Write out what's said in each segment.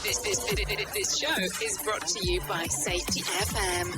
This show is brought to you by Safety FM.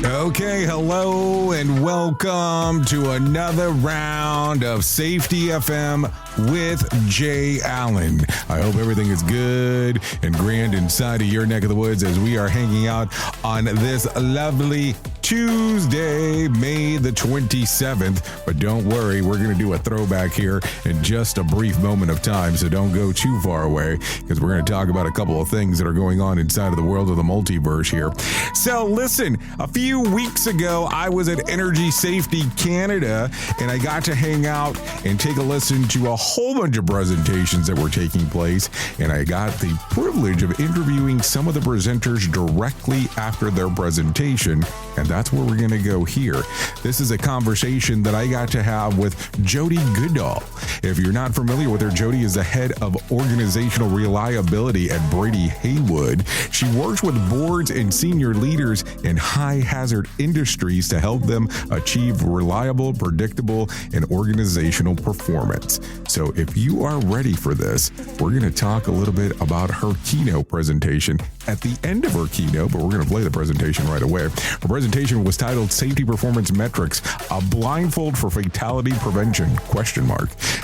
Okay, hello and welcome to another round of Safety FM with Jay Allen. I hope everything is good and grand inside of your neck of the woods as we are hanging out on this lovely Tuesday, May the 27th. But don't worry, we're going to do a throwback here in just a brief moment of time, so don't go too far away because we're going to talk about a couple of things that are going on inside of the world of the multiverse here. So listen, a few weeks ago, I was at Energy Safety Canada, and I got to hang out and take a listen to a whole bunch of presentations that were taking place, and I got the privilege of interviewing some of the presenters directly after their presentation, and that's where we're going to go here. This is a conversation that I got to have with Jodi Goodall. If you're not familiar with her, Jodi is the head of organizational reliability at Brady Haywood. She works with boards and senior leaders in high-hazard industries to help them achieve reliable, predictable, and organizational performance. So if you are ready for this, we're going to talk a little bit about her keynote presentation at the end of her keynote, but we're going to play the presentation right away. Her presentation was titled Safety Performance Metrics, a Blindfold for Fatality Prevention, ?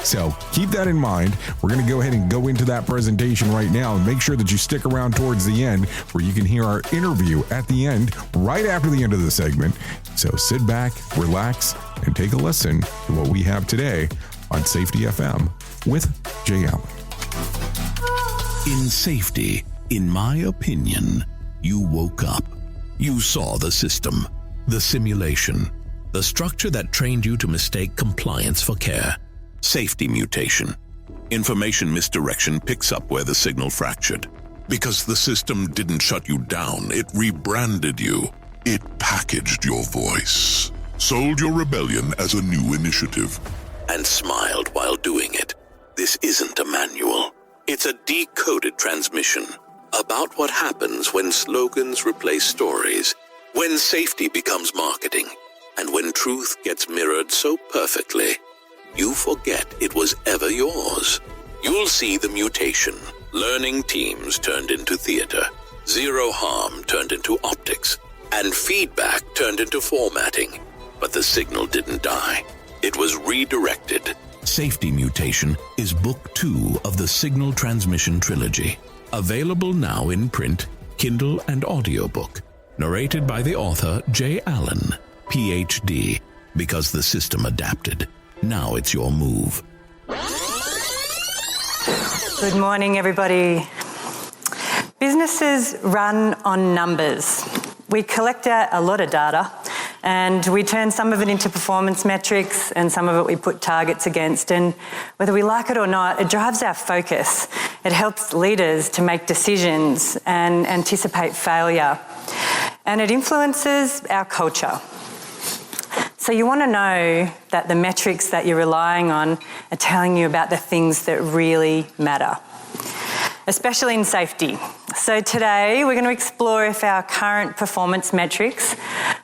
So keep that in mind. We're going to go ahead and go into that presentation right now and make sure that you stick around towards the end where you can hear our interview at the end, right after the end of the segment. So sit back, relax, and take a listen to what we have today on Safety FM with Jay Allen. In safety, in my opinion, you woke up. You saw the system, the simulation, the structure that trained you to mistake compliance for care. Safety mutation. Information misdirection picks up where the signal fractured. Because the system didn't shut you down, it rebranded you. It packaged your voice, sold your rebellion as a new initiative, and smiled while doing it. This isn't a manual. It's a decoded transmission about what happens when slogans replace stories, when safety becomes marketing, and when truth gets mirrored so perfectly, you forget it was ever yours. You'll see the mutation. Learning teams turned into theater, zero harm turned into optics, and feedback turned into formatting. But the signal didn't die. It was redirected. Safety Mutation is book 2 of the Signal Transmission Trilogy. Available now in print, Kindle, and audiobook. Narrated by the author Jay Allen, PhD. Because the system adapted. Now it's your move. Good morning, everybody. Businesses run on numbers. We collect a lot of data, and we turn some of it into performance metrics, and some of it we put targets against. And whether we like it or not, it drives our focus. It helps leaders to make decisions and anticipate failure. And it influences our culture. So you want to know that the metrics that you're relying on are telling you about the things that really matter, especially in safety. So today we're going to explore if our current performance metrics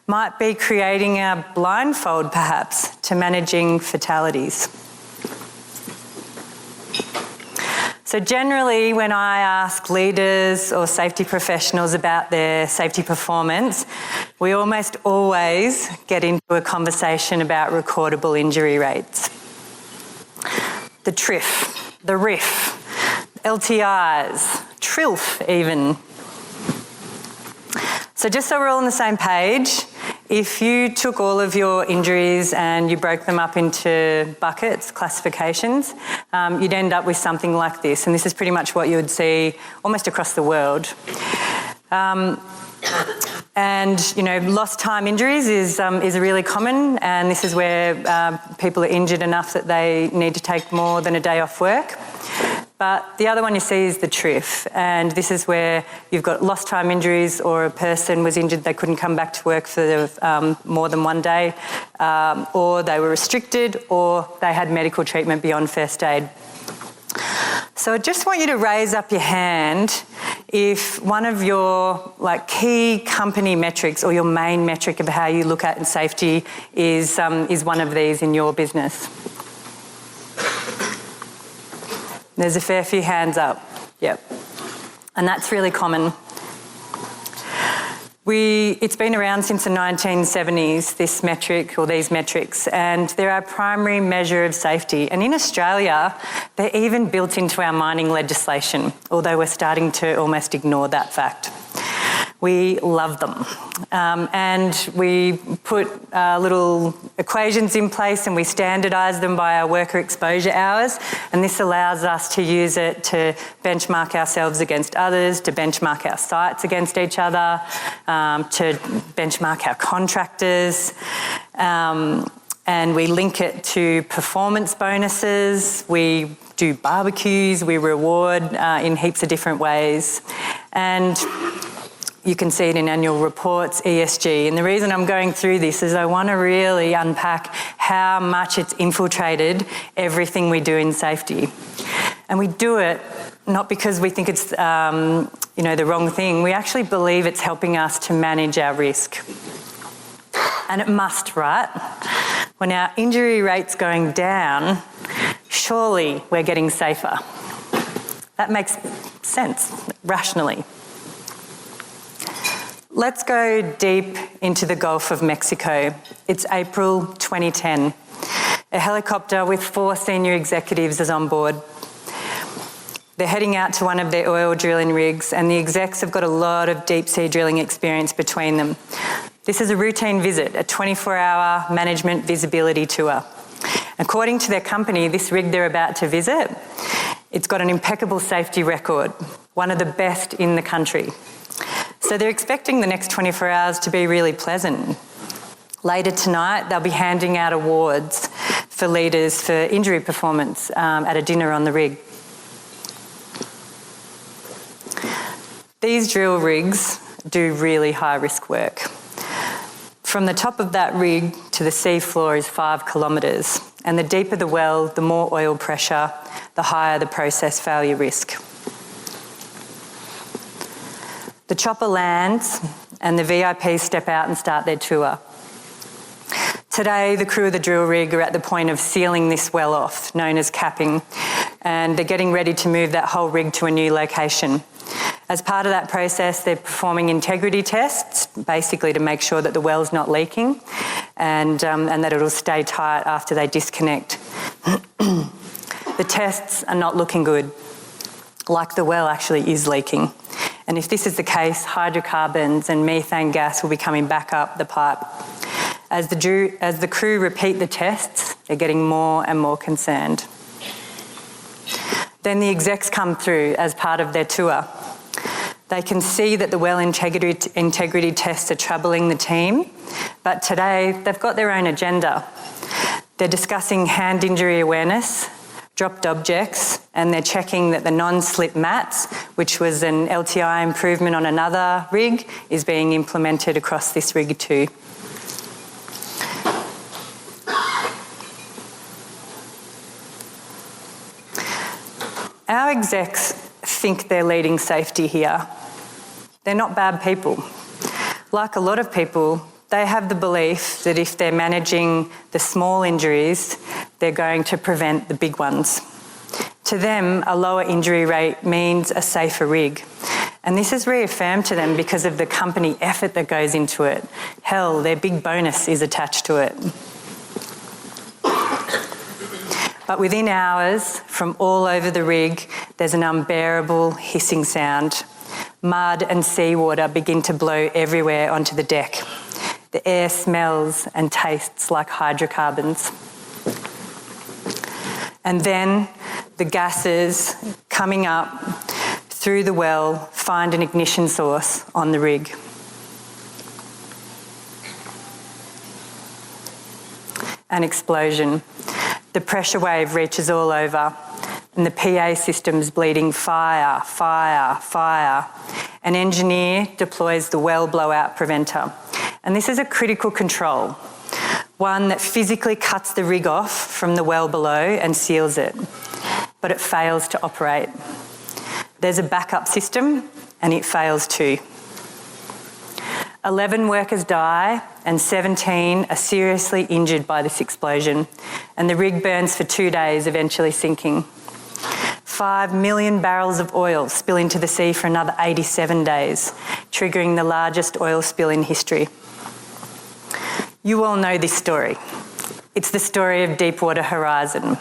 might be creating a blindfold, perhaps, to managing fatalities. So generally, when I ask leaders or safety professionals about their safety performance, we almost always get into a conversation about recordable injury rates. The TRIF, the RIF, LTIs, TRILF even. So just so we're all on the same page, if you took all of your injuries and you broke them up into buckets, classifications, you'd end up with something like this. And this is pretty much what you would see almost across the world. And, you know, lost time injuries is really common, and this is where people are injured enough that they need to take more than a day off work. But the other one you see is the TRIF, and this is where you've got lost time injuries, or a person was injured, they couldn't come back to work for more than one day, or they were restricted, or they had medical treatment beyond first aid. So I just want you to raise up your hand if one of your key company metrics or your main metric of how you look at safety is one of these in your business. There's a fair few hands up. Yep. And that's really common. It's been around since the 1970s, this metric or these metrics, and they're our primary measure of safety. And in Australia, they're even built into our mining legislation, although we're starting to almost ignore that fact. We love them. And we put little equations in place and we standardise them by our worker exposure hours. And this allows us to use it to benchmark ourselves against others, to benchmark our sites against each other, to benchmark our contractors. And we link it to performance bonuses. We do barbecues, we reward in heaps of different ways. And you can see it in annual reports, ESG. And the reason I'm going through this is I want to really unpack how much it's infiltrated everything we do in safety. And we do it not because we think it's the wrong thing. We actually believe it's helping us to manage our risk. And it must, right? When our injury rate's going down, surely we're getting safer. That makes sense, rationally. Let's go deep into the Gulf of Mexico. It's April 2010. A helicopter with 4 senior executives is on board. They're heading out to one of their oil drilling rigs, and the execs have got a lot of deep sea drilling experience between them. This is a routine visit, a 24-hour management visibility tour. According to their company, this rig they're about to visit, it's got an impeccable safety record, one of the best in the country. So they're expecting the next 24 hours to be really pleasant. Later tonight, they'll be handing out awards for leaders for injury performance at a dinner on the rig. These drill rigs do really high-risk work. From the top of that rig to the sea floor is 5 kilometres, and the deeper the well, the more oil pressure, the higher the process failure risk. The chopper lands and the VIPs step out and start their tour. Today, the crew of the drill rig are at the point of sealing this well off, known as capping, and they're getting ready to move that whole rig to a new location. As part of that process, they're performing integrity tests, basically to make sure that the well's not leaking and that it'll stay tight after they disconnect. The tests are not looking good, like the well actually is leaking. And if this is the case, hydrocarbons and methane gas will be coming back up the pipe. As the crew repeat the tests, they're getting more and more concerned. Then the execs come through as part of their tour. They can see that the well integrity tests are troubling the team, but today they've got their own agenda. They're discussing hand injury awareness, dropped objects, and they're checking that the non-slip mats, which was an LTI improvement on another rig, is being implemented across this rig too. Our execs think they're leading safety here. They're not bad people. Like a lot of people, they have the belief that if they're managing the small injuries, they're going to prevent the big ones. To them, a lower injury rate means a safer rig. And this is reaffirmed to them because of the company effort that goes into it. Hell, their big bonus is attached to it. But within hours, from all over the rig, there's an unbearable hissing sound. Mud and seawater begin to blow everywhere onto the deck. The air smells and tastes like hydrocarbons. And then the gases coming up through the well find an ignition source on the rig. An explosion. The pressure wave reaches all over and the PA system's bleeding fire, fire, fire. An engineer deploys the well blowout preventer. And this is a critical control, one that physically cuts the rig off from the well below and seals it, but it fails to operate. There's a backup system and it fails too. 11 workers die and 17 are seriously injured by this explosion, and the rig burns for 2 days, eventually sinking. 1.5 million barrels of oil spill into the sea for another 87 days, triggering the largest oil spill in history. You all know this story. It's the story of Deepwater Horizon,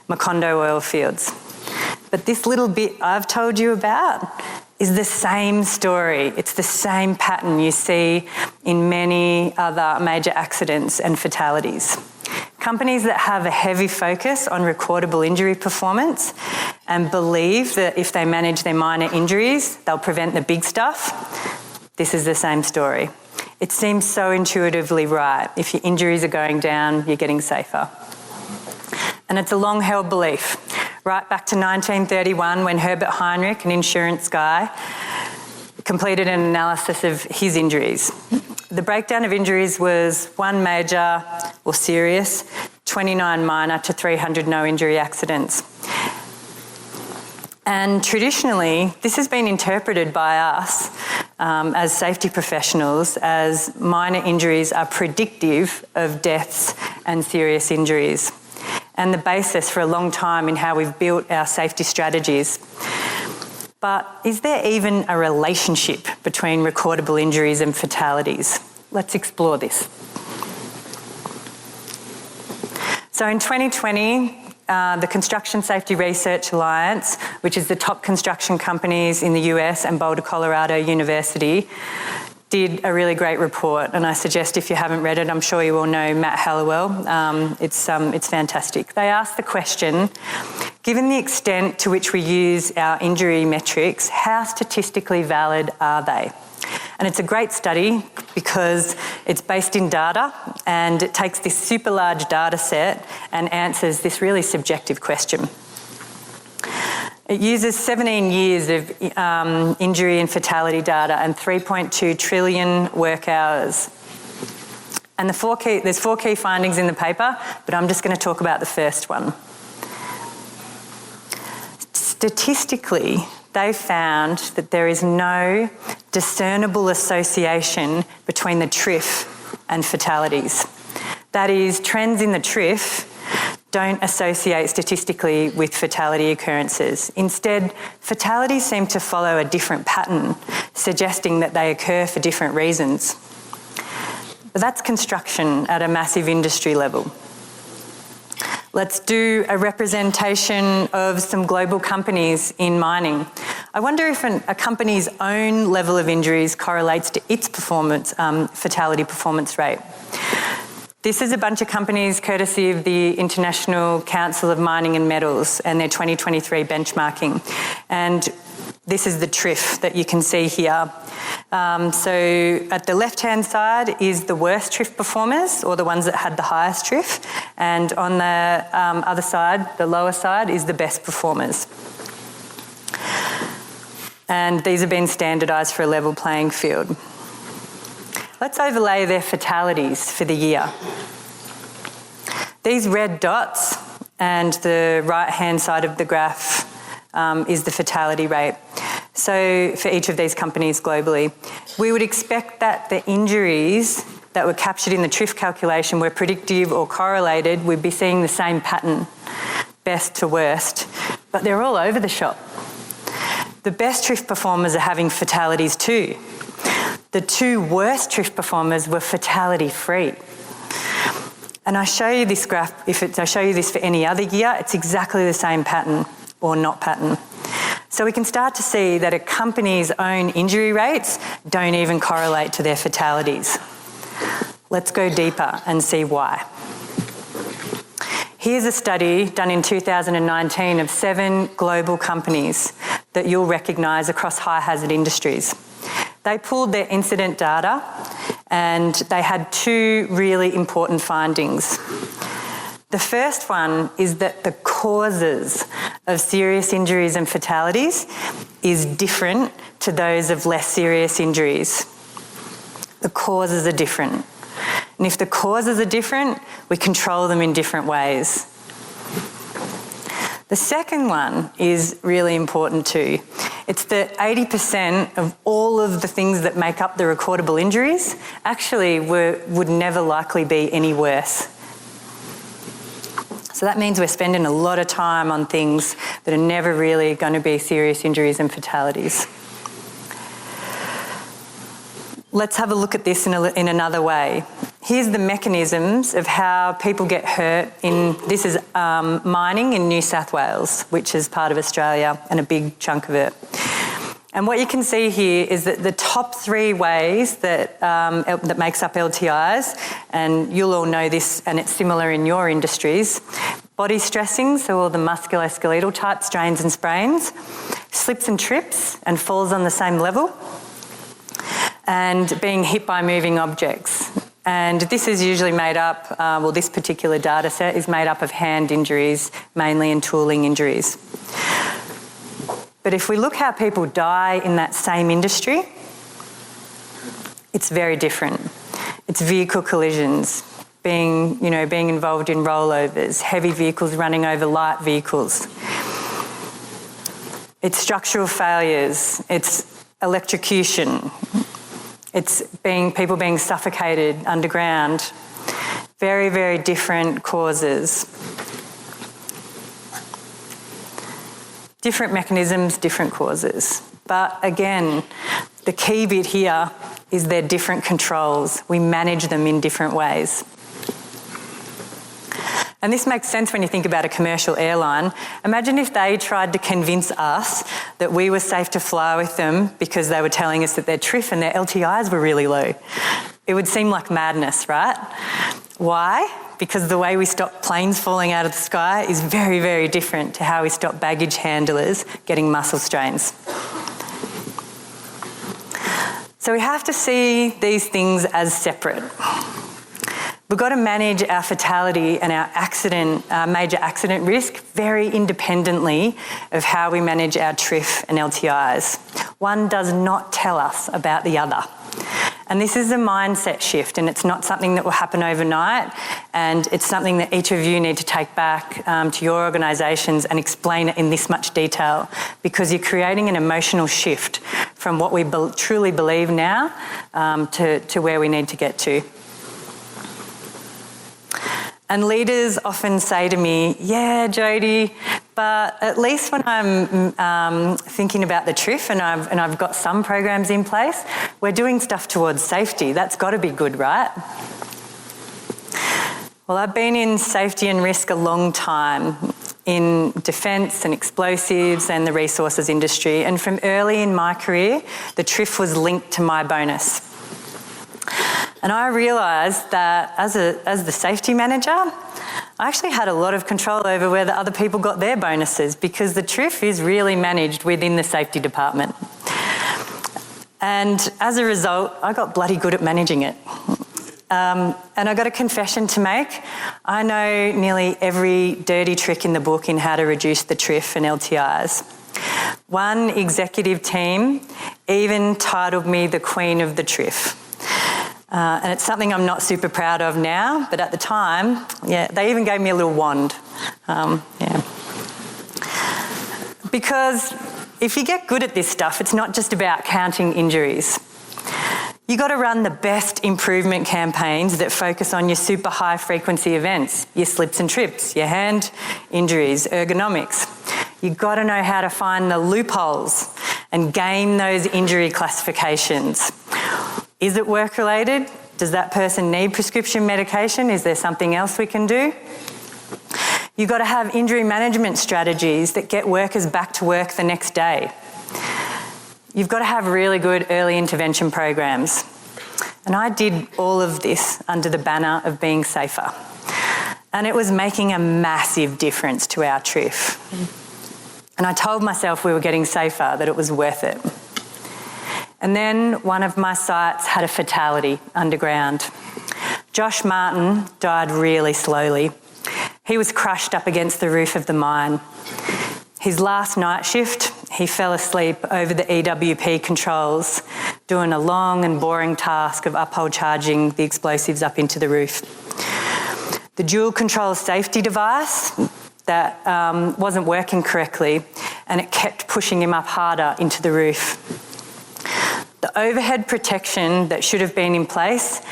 Macondo oil fields. But this little bit I've told you about is the same story. It's the same pattern you see in many other major accidents and fatalities. Companies that have a heavy focus on recordable injury performance and believe that if they manage their minor injuries, they'll prevent the big stuff, this is the same story. It seems so intuitively right. If your injuries are going down, you're getting safer. And it's a long-held belief. Right back to 1931 when Herbert Heinrich, an insurance guy, completed an analysis of his injuries. The breakdown of injuries was 1 major or serious, 29 minor to 300 no-injury accidents. And traditionally, this has been interpreted by us as safety professionals as minor injuries are predictive of deaths and serious injuries, and the basis for a long time in how we've built our safety strategies. But is there even a relationship between recordable injuries and fatalities? Let's explore this. So in 2020, the Construction Safety Research Alliance, which is the top construction companies in the US and Boulder, Colorado University, did a really great report, and I suggest if you haven't read it, I'm sure you all know Matt Hallowell. It's fantastic. They asked the question, given the extent to which we use our injury metrics, how statistically valid are they? And it's a great study because it's based in data and it takes this super large data set and answers this really subjective question. It uses 17 years of injury and fatality data and 3.2 trillion work hours. And there's 4 key findings in the paper, but I'm just going to talk about the first one. Statistically, they found that there is no discernible association between the TRIF and fatalities. That is, trends in the TRIF don't associate statistically with fatality occurrences. Instead, fatalities seem to follow a different pattern, suggesting that they occur for different reasons. But that's construction at a massive industry level. Let's do a representation of some global companies in mining. I wonder if a company's own level of injuries correlates to its performance, fatality performance rate. This is a bunch of companies courtesy of the International Council of Mining and Metals and their 2023 benchmarking. And this is the TRIF that you can see here. So at the left-hand side is the worst TRIF performers, or the ones that had the highest TRIF. And on the other side, the lower side, is the best performers. And these have been standardised for a level playing field. Let's overlay their fatalities for the year. These red dots and the right-hand side of the graph is the fatality rate. So for each of these companies globally, we would expect that the injuries that were captured in the TRIF calculation were predictive or correlated. We'd be seeing the same pattern, best to worst, but they're all over the shop. The best TRIF performers are having fatalities too. The 2 worst TRIF performers were fatality-free. And I show you this graph, I show you this for any other year, it's exactly the same pattern or not pattern. So we can start to see that a company's own injury rates don't even correlate to their fatalities. Let's go deeper and see why. Here's a study done in 2019 of 7 global companies that you'll recognise across high-hazard industries. They pulled their incident data and they had 2 really important findings. The first one is that the causes of serious injuries and fatalities is different to those of less serious injuries. The causes are different. And if the causes are different, we control them in different ways. The second one is really important too. It's that 80% of all of the things that make up the recordable injuries actually would never likely be any worse. So that means we're spending a lot of time on things that are never really going to be serious injuries and fatalities. Let's have a look at this in another way. Here's the mechanisms of how people get hurt this is mining in New South Wales, which is part of Australia and a big chunk of it. And what you can see here is that the top 3 ways that makes up LTIs, and you'll all know this and it's similar in your industries, body stressing, so all the musculoskeletal type strains and sprains, slips and trips and falls on the same level, and being hit by moving objects. And this is usually made up, this particular data set is made up of hand injuries, mainly, and tooling injuries. But if we look how people die in that same industry, it's very different. It's vehicle collisions, being involved in rollovers, heavy vehicles running over light vehicles. It's structural failures, it's electrocution, it's people being suffocated underground. Very, very different causes. Different mechanisms, different causes. But again, the key bit here is they're different controls. We manage them in different ways. And this makes sense when you think about a commercial airline. Imagine if they tried to convince us that we were safe to fly with them because they were telling us that their TRIF and their LTIs were really low. It would seem like madness, right? Why? Because the way we stop planes falling out of the sky is very, very different to how we stop baggage handlers getting muscle strains. So we have to see these things as separate. We've got to manage our fatality and our major accident risk very independently of how we manage our TRIF and LTIs. One does not tell us about the other. And this is a mindset shift, and it's not something that will happen overnight, and it's something that each of you need to take back to your organisations and explain it in this much detail, because you're creating an emotional shift from what we truly believe now to where we need to get to. And leaders often say to me, yeah, Jodi, but at least when I'm thinking about the TRIF and I've got some programs in place, we're doing stuff towards safety. That's got to be good, right? Well, I've been in safety and risk a long time, in defence and explosives and the resources industry. And from early in my career, the TRIF was linked to my bonus. And I realised that as the safety manager, I actually had a lot of control over where the other people got their bonuses, because the TRIF is really managed within the safety department. And as a result, I got bloody good at managing it. And I got a confession to make. I know nearly every dirty trick in the book in how to reduce the TRIF and LTIs. One executive team even titled me the Queen of the TRIF. And it's something I'm not super proud of now, but at the time, yeah, they even gave me a little wand. Because if you get good at this stuff, it's not just about counting injuries. You got to run the best improvement campaigns that focus on your super high frequency events, your slips and trips, your hand injuries, ergonomics. You've got to know how to find the loopholes and game those injury classifications. Is it work-related? Does that person need prescription medication? Is there something else we can do? You've got to have injury management strategies that get workers back to work the next day. You've got to have really good early intervention programs. And I did all of this under the banner of being safer. And it was making a massive difference to our TRIF. And I told myself we were getting safer, that it was worth it. And then one of my sites had a fatality underground. Josh Martin died really slowly. He was crushed up against the roof of the mine. His last night shift, he fell asleep over the EWP controls, doing a long and boring task of uphold charging the explosives up into the roof. The dual control safety device that wasn't working correctly, and it kept pushing him up harder into the roof. The overhead protection that should have been in place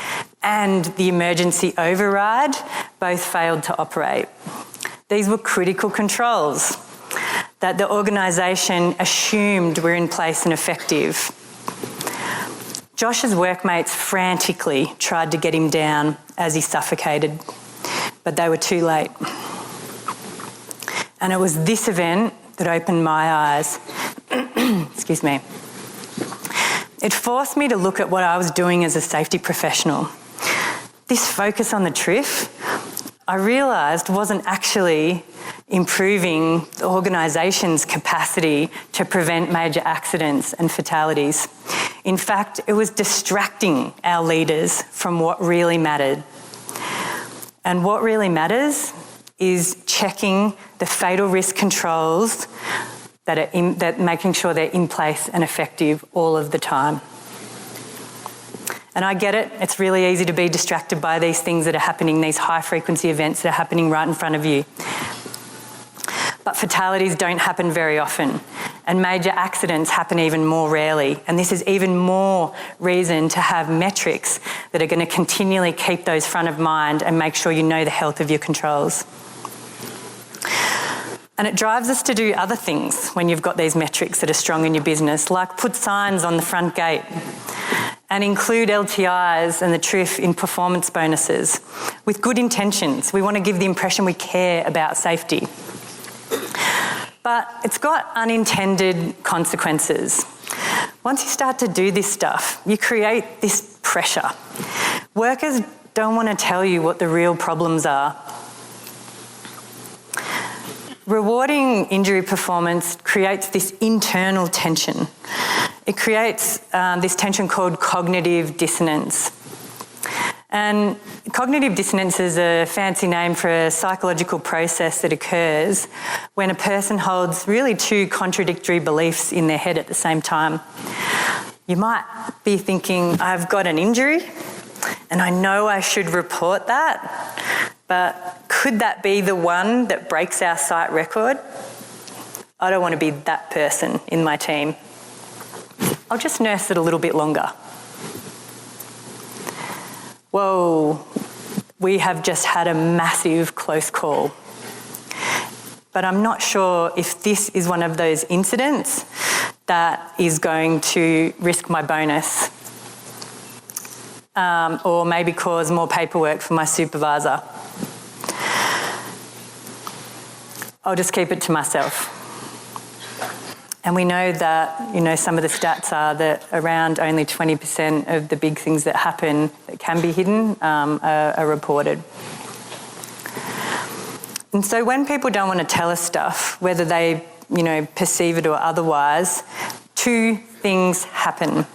and the emergency override both failed to operate. These were critical controls that the organisation assumed were in place and effective. Josh's workmates frantically tried to get him down as he suffocated, but they were too late. And it was this event that opened my eyes. Excuse me. It forced me to look at what I was doing as a safety professional. This focus on the TRIF, I realised wasn't actually improving the organisation's capacity to prevent major accidents and fatalities. In fact, it was distracting our leaders from what really mattered. And what really matters is checking the fatal risk controls that making sure they're in place and effective all of the time. And I get it, it's really easy to be distracted by these things that are happening, these high-frequency events that are happening right in front of you. But fatalities don't happen very often, and major accidents happen even more rarely. And this is even more reason to have metrics that are going to continually keep those front of mind and make sure you know the health of your controls. And it drives us to do other things when you've got these metrics that are strong in your business, like put signs on the front gate and include LTIs and the TRIF in performance bonuses with good intentions. We want to give the impression we care about safety. But it's got unintended consequences. Once you start to do this stuff, you create this pressure. Workers don't want to tell you what the real problems are. Rewarding injury performance creates this internal tension. It creates this tension called cognitive dissonance. And cognitive dissonance is a fancy name for a psychological process that occurs when a person holds really two contradictory beliefs in their head at the same time. You might be thinking, I've got an injury and I know I should report that, but could that be the one that breaks our site record? I don't want to be that person in my team. I'll just nurse it a little bit longer. Whoa, we have just had a massive close call. But I'm not sure if this is one of those incidents that is going to risk my bonus or maybe cause more paperwork for my supervisor. I'll just keep it to myself. And we know that, some of the stats are that around only 20% of the big things that happen that can be hidden are reported. And so when people don't want to tell us stuff, whether they, perceive it or otherwise, two things happen.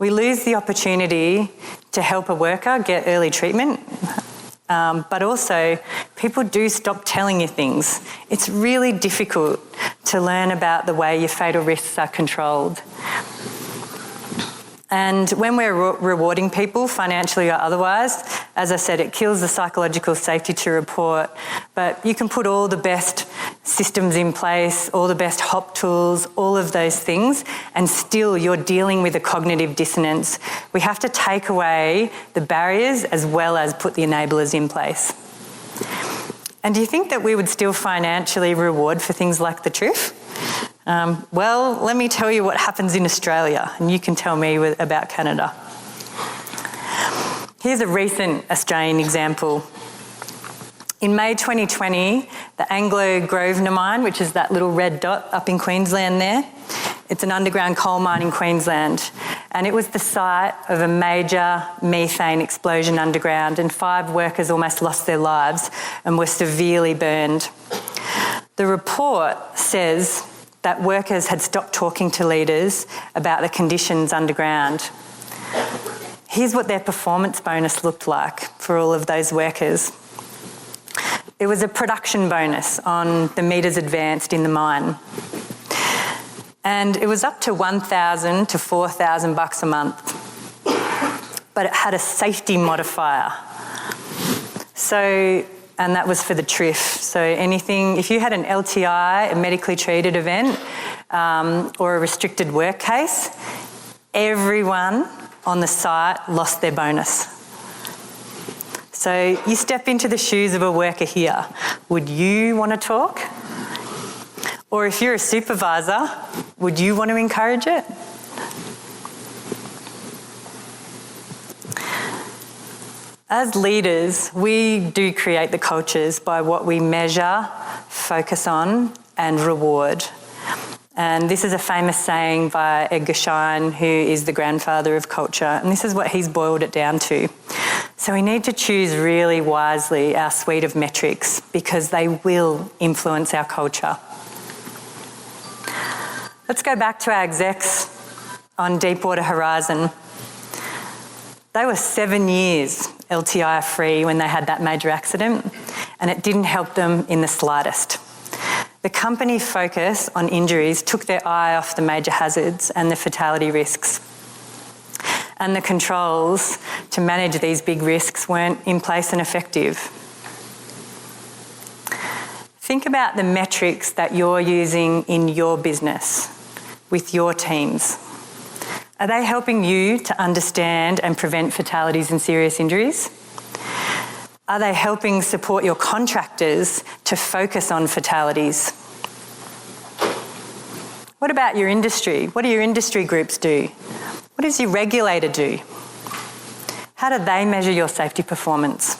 We lose the opportunity to help a worker get early treatment. But also, people do stop telling you things. It's really difficult to learn about the way your fatal risks are controlled. And when we're rewarding people, financially or otherwise, as I said, it kills the psychological safety to report. But you can put all the best systems in place, all the best HOP tools, all of those things, and still you're dealing with a cognitive dissonance. We have to take away the barriers as well as put the enablers in place. And do you think that we would still financially reward for things like the TRIF? Well, let me tell you what happens in Australia, and you can tell me about Canada. Here's a recent Australian example. In May 2020, the Anglo Grosvenor mine, which is that little red dot up in Queensland there, it's an underground coal mine in Queensland, and it was the site of a major methane explosion underground, and 5 workers almost lost their lives and were severely burned. The report says that workers had stopped talking to leaders about the conditions underground. Here's what their performance bonus looked like for all of those workers. It was a production bonus on the metres advanced in the mine. And it was up to $1,000 to $4,000 a month. But it had a safety modifier. And that was for the TRIF. So anything, if you had an LTI, a medically treated event, or a restricted work case, everyone on the site lost their bonus. So you step into the shoes of a worker here. Would you want to talk? Or if you're a supervisor, would you want to encourage it? As leaders, we do create the cultures by what we measure, focus on, and reward. And this is a famous saying by Edgar Schein, who is the grandfather of culture, and this is what he's boiled it down to. So we need to choose really wisely our suite of metrics because they will influence our culture. Let's go back to our execs on Deepwater Horizon. They were 7 years LTIFR free when they had that major accident, and it didn't help them in the slightest. The company focus on injuries took their eye off the major hazards and the fatality risks. And the controls to manage these big risks weren't in place and effective. Think about the metrics that you're using in your business, with your teams. Are they helping you to understand and prevent fatalities and serious injuries? Are they helping support your contractors to focus on fatalities? What about your industry? What do your industry groups do? What does your regulator do? How do they measure your safety performance?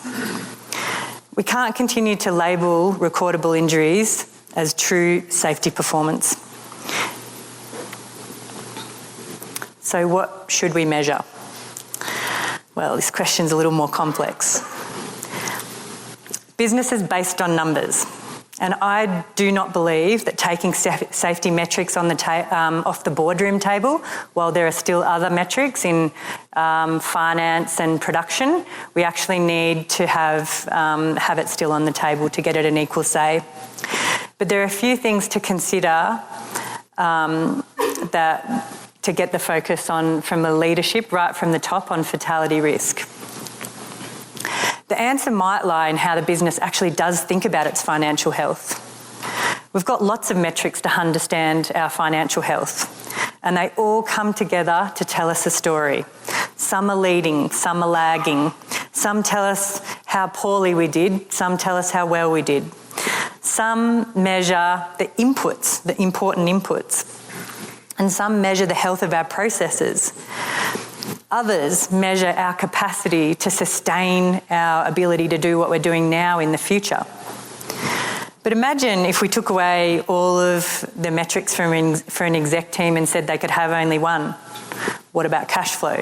We can't continue to label recordable injuries as true safety performance. So what should we measure? Well, this question's a little more complex. Business is based on numbers, and I do not believe that taking safety metrics on the off the boardroom table, while there are still other metrics in finance and production, we actually need to have it still on the table to get it an equal say. But there are a few things to consider to get the focus on from the leadership right from the top on fatality risk. The answer might lie in how the business actually does think about its financial health. We've got lots of metrics to understand our financial health, and they all come together to tell us a story. Some are leading, some are lagging. Some tell us how poorly we did, some tell us how well we did. Some measure the inputs, the important inputs, and some measure the health of our processes. Others measure our capacity to sustain our ability to do what we're doing now in the future. But imagine if we took away all of the metrics for an exec team and said they could have only one. What about cash flow?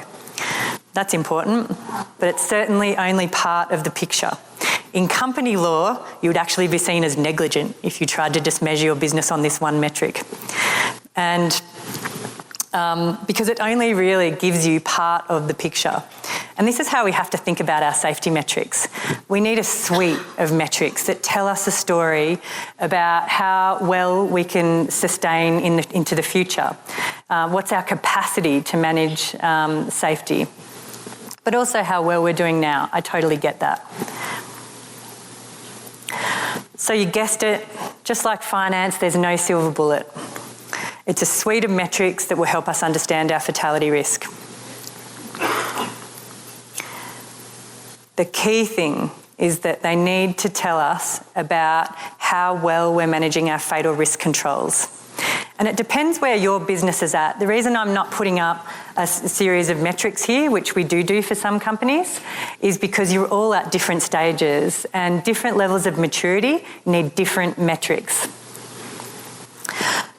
That's important, but it's certainly only part of the picture. In company law, you would actually be seen as negligent if you tried to just measure your business on this one metric. And because it only really gives you part of the picture. And this is how we have to think about our safety metrics. We need a suite of metrics that tell us a story about how well we can sustain into the future. What's our capacity to manage safety? But also how well we're doing now. I totally get that. So you guessed it, just like finance, there's no silver bullet. It's a suite of metrics that will help us understand our fatality risk. The key thing is that they need to tell us about how well we're managing our fatal risk controls. And it depends where your business is at. The reason I'm not putting up a series of metrics here, which we do for some companies, is because you're all at different stages and different levels of maturity need different metrics.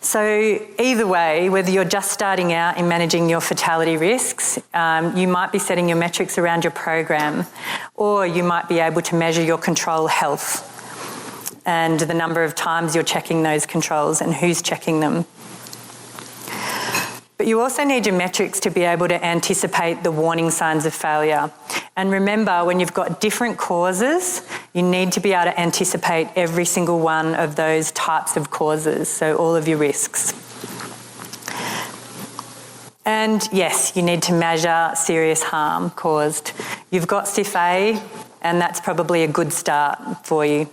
So either way, whether you're just starting out in managing your fatality risks, you might be setting your metrics around your program, or you might be able to measure your control health and the number of times you're checking those controls and who's checking them. But you also need your metrics to be able to anticipate the warning signs of failure. And remember, when you've got different causes, you need to be able to anticipate every single one of those types of causes, so all of your risks. And yes, you need to measure serious harm caused. You've got CIF-A, and that's probably a good start for you.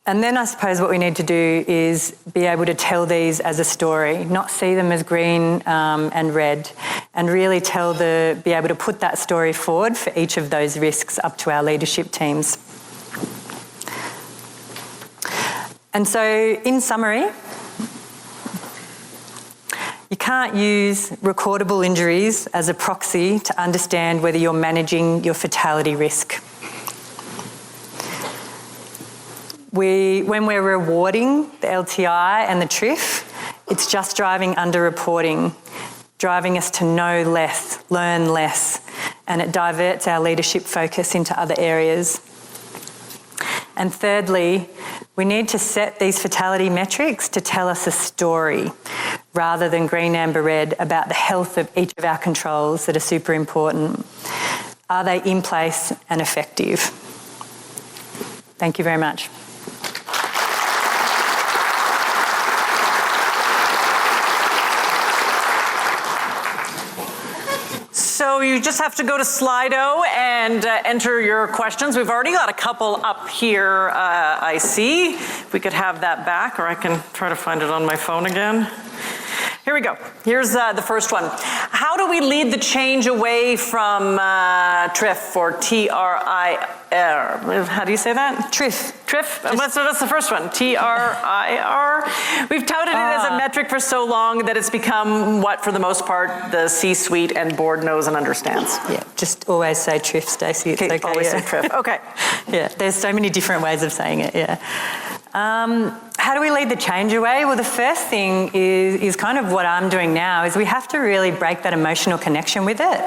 And then I suppose what we need to do is be able to tell these as a story, not see them as green and red. and really be able to put that story forward for each of those risks up to our leadership teams. And so, in summary, you can't use recordable injuries as a proxy to understand whether you're managing your fatality risk. When we're rewarding the LTI and the TRIF, it's just driving under-reporting, driving us to know less, learn less, and it diverts our leadership focus into other areas. And thirdly, we need to set these fatality metrics to tell us a story rather than green, amber, red about the health of each of our controls that are super important. Are they in place and effective? Thank you very much. So you just have to go to Slido and enter your questions. We've already got a couple up here, I see. If we could have that back, or I can try to find it on my phone again. Here we go. Here's the first one. How do we lead the change away from TRIF or TRIR? How do you say that? TRIF. TRIF? What's the first one? TRIR? We've touted it as a metric for so long that it's become what, for the most part, the C-suite and board knows and understands. Yeah, just always say TRIF, Stacey. It's okay. Always say TRIF. Okay. Yeah, there's so many different ways of saying it, yeah. How do we lead the change away? Well, the first thing is kind of what I'm doing now, is we have to really break that emotional connection with it.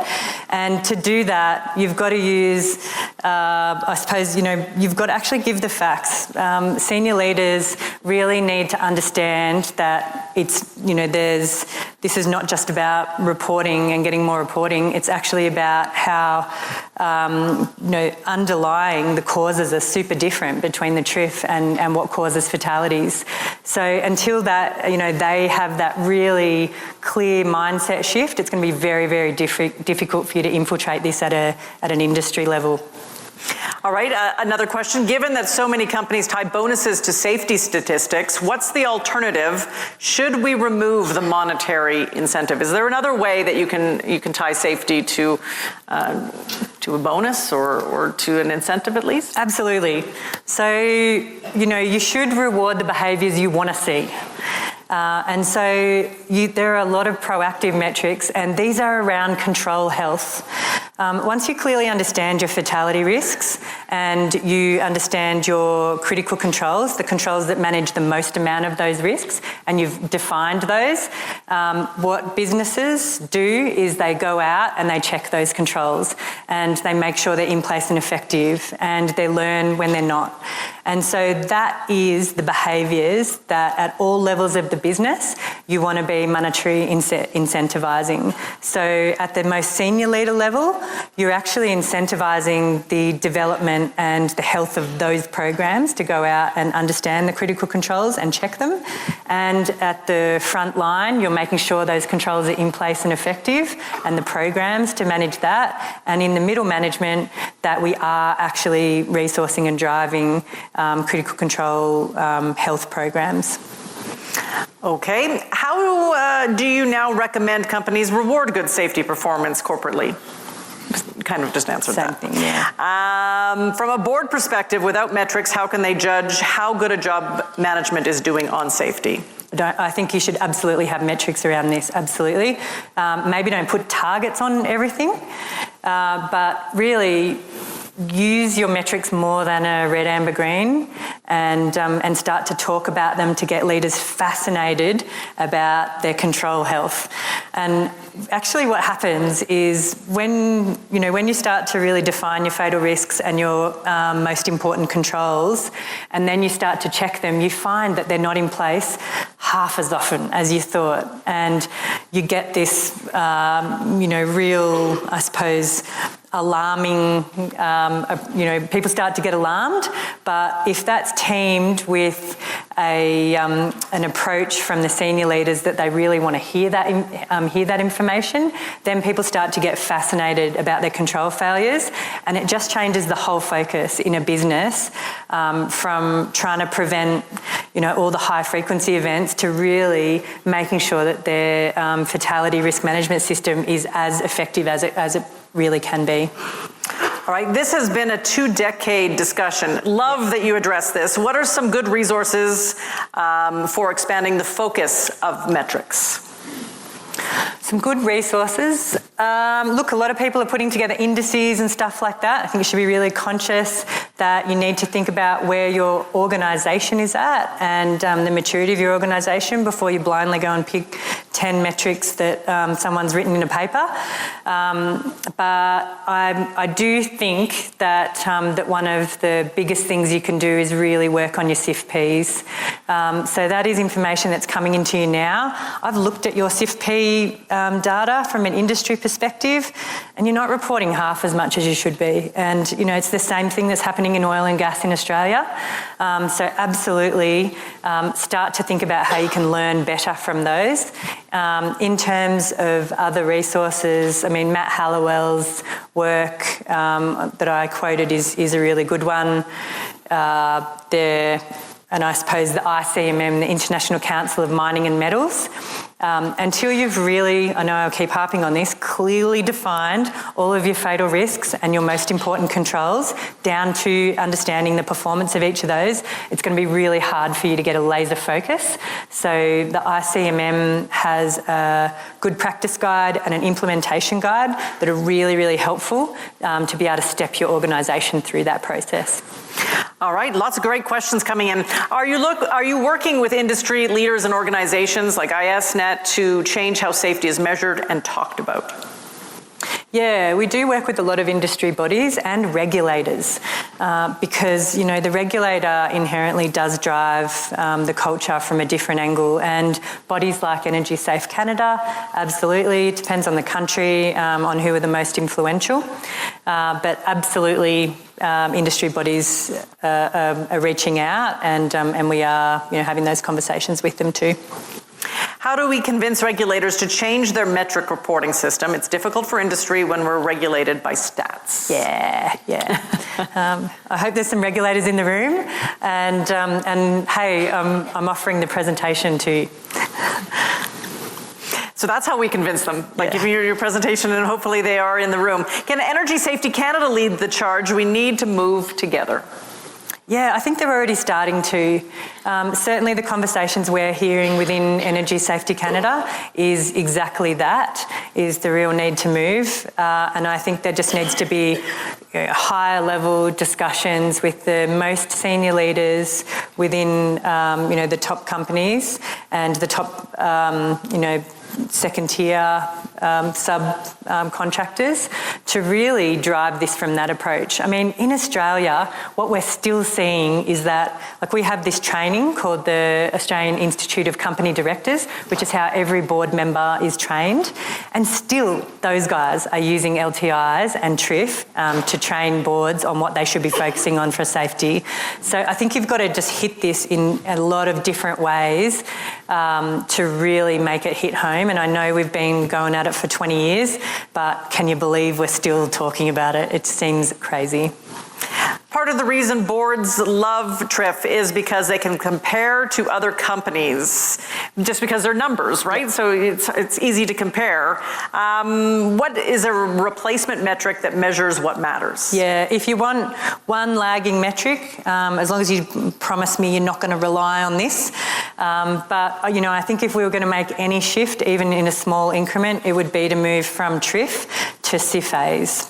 And to do that, you've got to use, I suppose, you've got to actually give the facts. Senior leaders really need to understand that it's, this is not just about reporting and getting more reporting. It's actually about how, underlying the causes are super different between the TRIF and what causes fatalities. So until that, they have that really clear mindset shift, it's going to be very, very difficult for you to infiltrate this at an industry level. All right, another question. Given that so many companies tie bonuses to safety statistics, what's the alternative? Should we remove the monetary incentive? Is there another way that you can tie safety to a bonus or to an incentive at least? Absolutely. So, you should reward the behaviours you want to see. And so there are a lot of proactive metrics, and these are around control health. Once you clearly understand your fatality risks and you understand your critical controls, the controls that manage the most amount of those risks, and you've defined those, what businesses do is they go out and they check those controls and they make sure they're in place and effective, and they learn when they're not. And so that is the behaviours that at all levels of the business you want to be monetary incentivising. So at the most senior leader level, you're actually incentivising the development and the health of those programs to go out and understand the critical controls and check them. And at the front line, you're making sure those controls are in place and effective, and the programs to manage that. And in the middle management, that we are actually resourcing and driving critical control health programs. Okay. How do you now recommend companies reward good safety performance corporately? Kind of just answered that. Same thing, yeah. From a board perspective, without metrics, how can they judge how good a job management is doing on safety? I think you should absolutely have metrics around this, absolutely. Maybe don't put targets on everything, but really use your metrics more than a red, amber, green, and start to talk about them to get leaders fascinated about their control health. And actually what happens is when you start to really define your fatal risks and your most important controls, and then you start to check them, you find that they're not in place half as often as you thought. And you get this, real, I suppose, alarming, people start to get alarmed, but if that's teamed with an approach from the senior leaders that they really want to hear that information, then people start to get fascinated about their control failures, and it just changes the whole focus in a business from trying to prevent all the high frequency events to really making sure that their fatality risk management system is as effective as it really can be. All right, this has been a 2-decade discussion. Love that you address this. What are some good resources for expanding the focus of metrics? Some good resources. Look, a lot of people are putting together indices and stuff like that. I think you should be really conscious that you need to think about where your organisation is at and the maturity of your organisation before you blindly go and pick 10 metrics that someone's written in a paper. But I do think that that one of the biggest things you can do is really work on your CIFPs. So that is information that's coming into you now. I've looked at your CIFP data from an industry perspective, and you're not reporting half as much as you should be. And, it's the same thing that's happening in oil and gas in Australia. So absolutely start to think about how you can learn better from those. In terms of other resources, I mean, Matt Hallowell's work that I quoted is a really good one. And I suppose the ICMM, the International Council of Mining and Metals, until you've really, I know I'll keep harping on this, clearly defined all of your fatal risks and your most important controls down to understanding the performance of each of those, it's going to be really hard for you to get a laser focus. So the ICMM has a good practice guide and an implementation guide that are really, really helpful to be able to step your organisation through that process. All right, lots of great questions coming in. Are you working with industry leaders and organizations like ISNet to change how safety is measured and talked about? Yeah, we do work with a lot of industry bodies and regulators because, the regulator inherently does drive the culture from a different angle, and bodies like Energy Safe Canada, absolutely, it depends on the country, on who are the most influential, but absolutely industry bodies are reaching out and we are having those conversations with them too. How do we convince regulators to change their metric reporting system? It's difficult for industry when we're regulated by stats. Yeah. I hope there's some regulators in the room, and hey, I'm offering the presentation too. So that's how we convince them. Give me your presentation and hopefully they are in the room. Can Energy Safety Canada lead the charge? We need to move together. Yeah, I think they're already starting to. Certainly the conversations we're hearing within Energy Safety Canada is exactly that, is the real need to move. And I think there just needs to be higher level discussions with the most senior leaders within, the top companies and the top, second tier subcontractors to really drive this from that approach. I mean, in Australia, what we're still seeing is that, we have this training called the Australian Institute of Company Directors, which is how every board member is trained, and still those guys are using LTIs and TRIF to train boards on what they should be focusing on for safety. So I think you've got to just hit this in a lot of different ways to really make it hit home. And I know we've been going at it for 20 years, but can you believe we're still talking about it? It seems crazy. Part of the reason boards love TRIF is because they can compare to other companies just because they're numbers, right? So it's easy to compare. What is a replacement metric that measures what matters? Yeah, if you want one lagging metric, as long as you promise me you're not going to rely on this. But, I think if we were going to make any shift, even in a small increment, it would be to move from TRIF to CIFAs.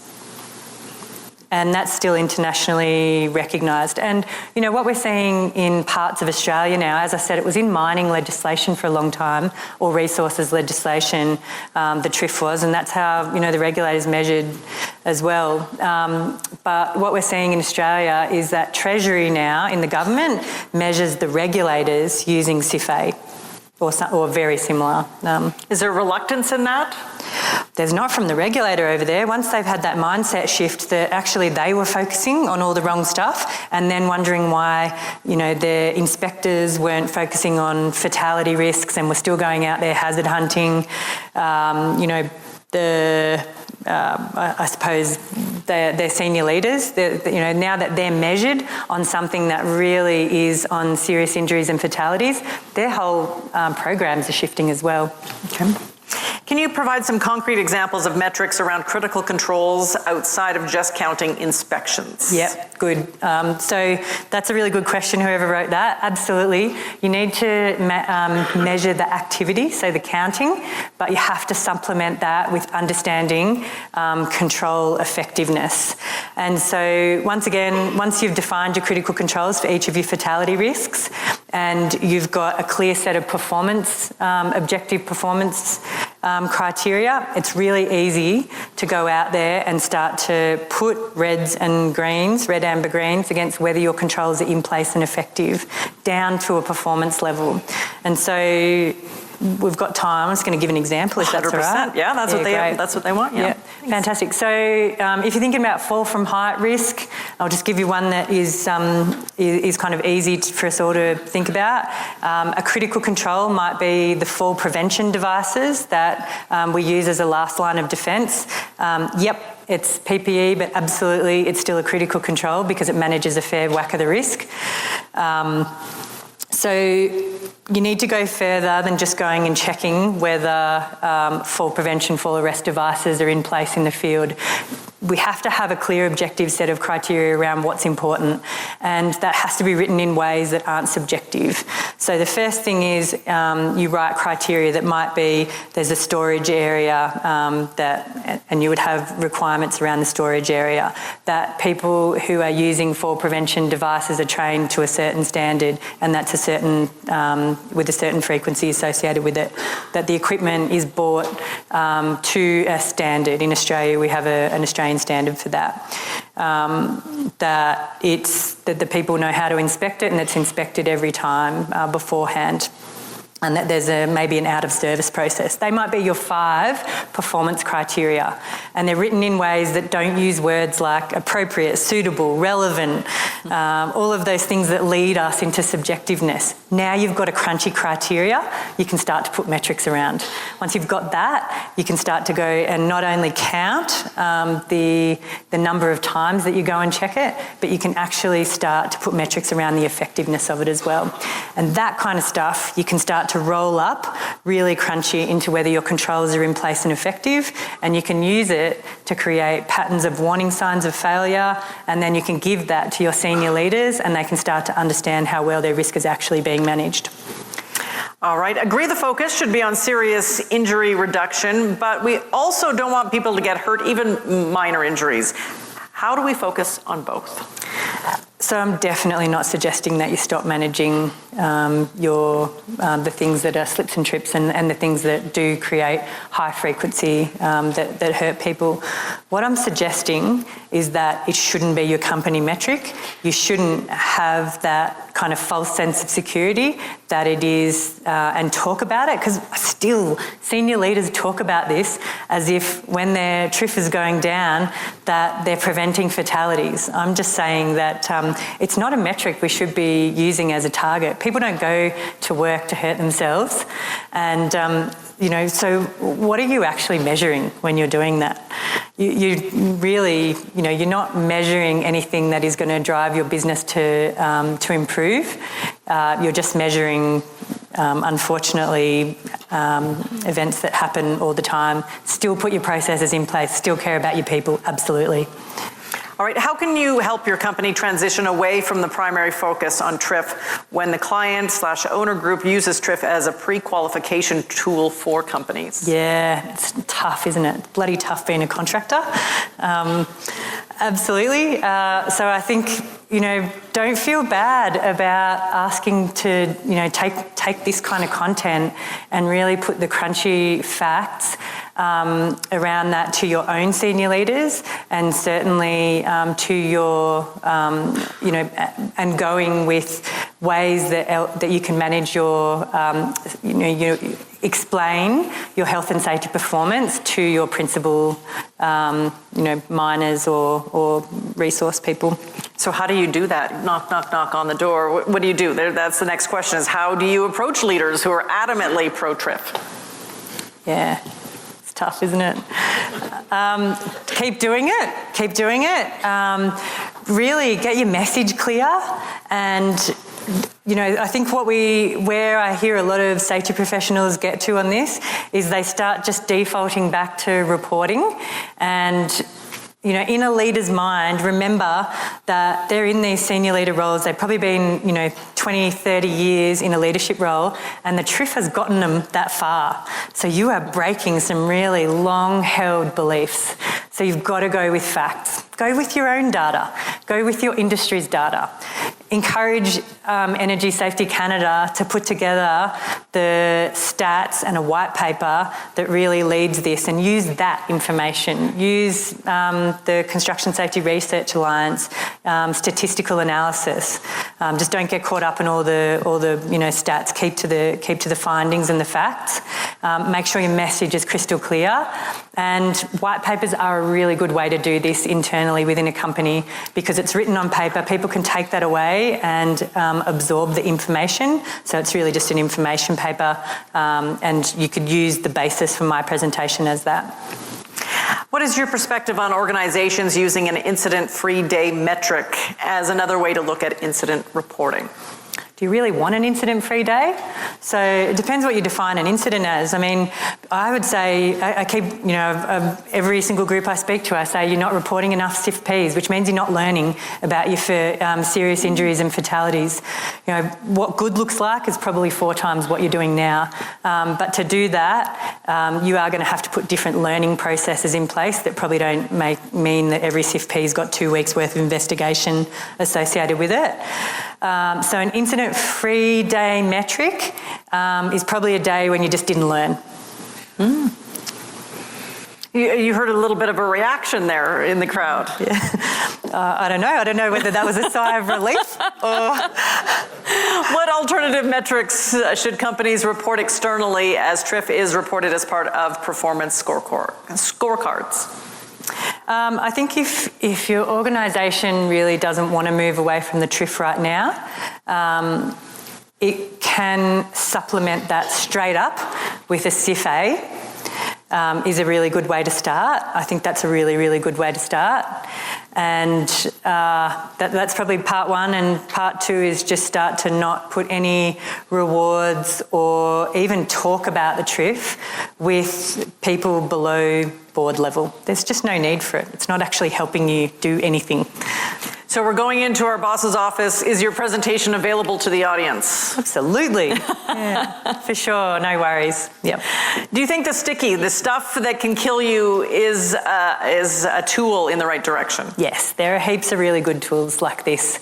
And that's still internationally recognised. And, what we're seeing in parts of Australia now, as I said, it was in mining legislation for a long time, or resources legislation, the TRIF was, and that's how, the regulators measured as well. But what we're seeing in Australia is that Treasury now, in the government, measures the regulators using CIFA, or very similar. Is there reluctance in that? There's not from the regulator over there. Once they've had that mindset shift that actually they were focusing on all the wrong stuff and then wondering why, their inspectors weren't focusing on fatality risks and were still going out there hazard hunting, the I suppose their senior leaders, now that they're measured on something that really is on serious injuries and fatalities, their whole programs are shifting as well. Okay. Can you provide some concrete examples of metrics around critical controls outside of just counting inspections? Yep, good. So that's a really good question, whoever wrote that. Absolutely. You need to measure the activity, so the counting, but you have to supplement that with understanding control effectiveness. And so once again, once you've defined your critical controls for each of your fatality risks, and you've got a clear set of performance, objective performance criteria, it's really easy to go out there and start to put reds and greens, red, amber, greens, against whether your controls are in place and effective, down to a performance level. And so we've got time. I'm just going to give an example, if that's all right. Yeah, that's what they want. Yeah, fantastic. So if you're thinking about fall from height risk, I'll just give you one that is kind of easy for us all to think about. A critical control might be the fall prevention devices that we use as a last line of defence. It's PPE, but absolutely it's still a critical control because it manages a fair whack of the risk. So you need to go further than just going and checking whether fall prevention, fall arrest devices are in place in the field. We have to have a clear objective set of criteria around what's important, and that has to be written in ways that aren't subjective. So the first thing is you write criteria that might be there's a storage area and you would have requirements around the storage area, that people who are using fall prevention devices are trained to a certain standard, and that's a certain with a certain frequency associated with it, that the equipment is bought to a standard. In Australia, we have an Australian standard for that. That the people know how to inspect it, and it's inspected every time beforehand. And that there's maybe an out-of-service process. They might be your 5 performance criteria, and they're written in ways that don't use words like appropriate, suitable, relevant, all of those things that lead us into subjectiveness. Now you've got a crunchy criteria, you can start to put metrics around. Once you've got that, you can start to go and not only count the number of times that you go and check it, but you can actually start to put metrics around the effectiveness of it as well. And that kind of stuff, you can start to roll up really crunchy into whether your controls are in place and effective, and you can use it to create patterns of warning signs of failure, and then you can give that to your senior leaders and they can start to understand how well their risk is actually being managed. All right, agree the focus should be on serious injury reduction, but we also don't want people to get hurt, even minor injuries. How do we focus on both? So I'm definitely not suggesting that you stop managing the things that are slips and trips and the things that do create high frequency that hurt people. What I'm suggesting is that it shouldn't be your company metric. You shouldn't have that kind of false sense of security that it is and talk about it, because still senior leaders talk about this as if when their TRIF is going down that they're preventing fatalities. I'm just saying that it's not a metric we should be using as a target. People don't go to work to hurt themselves, and so what are you actually measuring when you're doing that? You really, you're not measuring anything that is going to drive your business to improve. You're just measuring, unfortunately, events that happen all the time. Still put your processes in place, still care about your people, absolutely. All right, how can you help your company transition away from the primary focus on TRIF when the client/owner group uses TRIF as a pre-qualification tool for companies? Yeah, it's tough, isn't it? Bloody tough being a contractor. Absolutely. So I think, don't feel bad about asking to, take this kind of content and really put the crunchy facts around that to your own senior leaders, and certainly to your, and going with ways that you can manage your, explain your health and safety performance to your principal, miners or resource people. So how do you do that? Knock, knock, knock on the door. What do you do? That's the next question, is how do you approach leaders who are adamantly pro-TRIF? Yeah. It's tough, isn't it? Keep doing it. Keep doing it. Really get your message clear. And, you know, I think where I hear a lot of safety professionals get to on this is they start just defaulting back to reporting. And, you know, in a leader's mind, remember that they're in these senior leader roles. They've probably been, you know, 20, 30 years in a leadership role, and the TRIF has gotten them that far. So you are breaking some really long-held beliefs. So you've got to go with facts. Go with your own data. Go with your industry's data. Encourage Energy Safety Canada to put together the stats and a white paper that really leads this, and use that information. Use the Construction Safety Research Alliance, statistical analysis. Just don't get caught up in all the you know, stats. Keep to the findings and the facts. Make sure your message is crystal clear. And white papers are a really good way to do this internally within a company, because it's written on paper. People can take that away and absorb the information. So it's really just an information paper, and you could use the basis for my presentation as that. What is your perspective on organizations using an incident-free day metric as another way to look at incident reporting? Do you really want an incident-free day? So it depends what you define an incident as. I mean, I would say, I keep, you know, every single group I speak to, I say you're not reporting enough CIFPs, which means you're not learning about your serious injuries and fatalities. You know, what good looks like is probably 4 times what you're doing now. But to do that, you are going to have to put different learning processes in place that probably don't mean that every CIFP's got 2 weeks worth of investigation associated with it. So an incident-free day metric is probably a day when you just didn't learn. You heard a little bit of a reaction there in the crowd. Yeah. I don't know. I don't know whether that was a sigh of relief or... What alternative metrics should companies report externally as TRIF is reported as part of performance scorecards? I think if your organisation really doesn't want to move away from the TRIF right now, it can supplement that straight up with a CIF-A. Is a really good way to start. I think that's a really, really good way to start. And that's probably part 1, and part 2 is just start to not put any rewards or even talk about the TRIF with people below board level. There's just no need for it. It's not actually helping you do anything. So we're going into our boss's office. Is your presentation available to the audience? Absolutely. Yeah, for sure. No worries. Yep. Do you think the stuff that can kill you is a tool in the right direction? Yes, there are heaps of really good tools like this.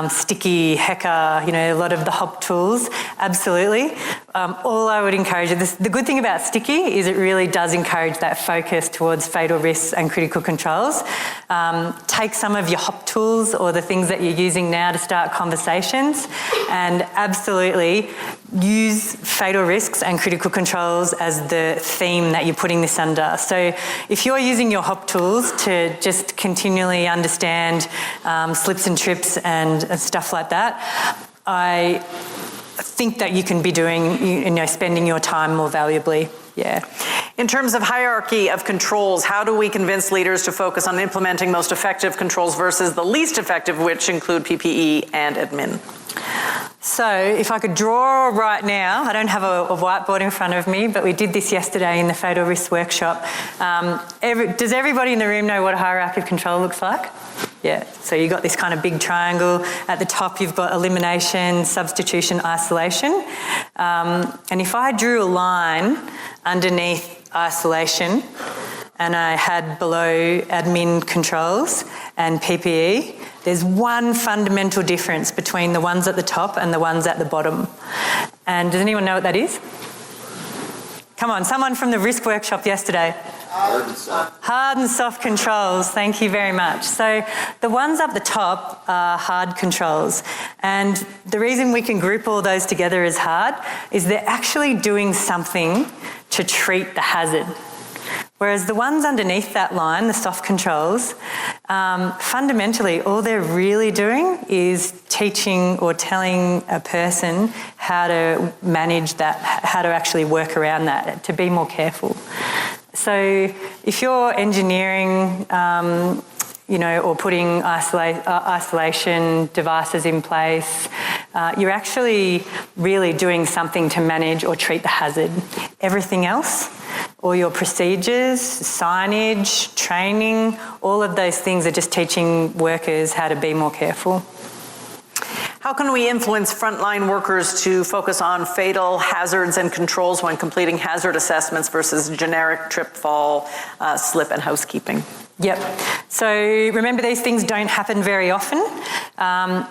Sticky, Hecker, you know, a lot of the HOP tools. Absolutely. All I would encourage you, the good thing about Sticky is it really does encourage that focus towards fatal risks and critical controls. Take some of your HOP tools or the things that you're using now to start conversations, and absolutely use fatal risks and critical controls as the theme that you're putting this under. So if you're using your HOP tools to just continually understand slips and trips and stuff like that, I think that you can be doing, you know, spending your time more valuably. Yeah. In terms of hierarchy of controls, how do we convince leaders to focus on implementing most effective controls versus the least effective, which include PPE and admin? So if I could draw right now, I don't have a whiteboard in front of me, but we did this yesterday in the fatal risk workshop. Does everybody in the room know what a hierarchy of control looks like? Yeah, so you've got this kind of big triangle. At the top, you've got elimination, substitution, isolation. And if I drew a line underneath isolation and I had below admin controls and PPE, there's one fundamental difference between the ones at the top and the ones at the bottom. And does anyone know what that is? Come on, someone from the risk workshop yesterday. Hard and soft. Hard and soft controls, thank you very much. So the ones up the top are hard controls. And the reason we can group all those together as hard is they're actually doing something to treat the hazard. Whereas the ones underneath that line, the soft controls, fundamentally all they're really doing is teaching or telling a person how to manage that, how to actually work around that, to be more careful. So if you're engineering, or putting isolation devices in place, you're actually really doing something to manage or treat the hazard. Everything else, all your procedures, signage, training, all of those things are just teaching workers how to be more careful. How can we influence frontline workers to focus on fatal hazards and controls when completing hazard assessments versus generic trip, fall, slip, and housekeeping? Yep. So remember, these things don't happen very often.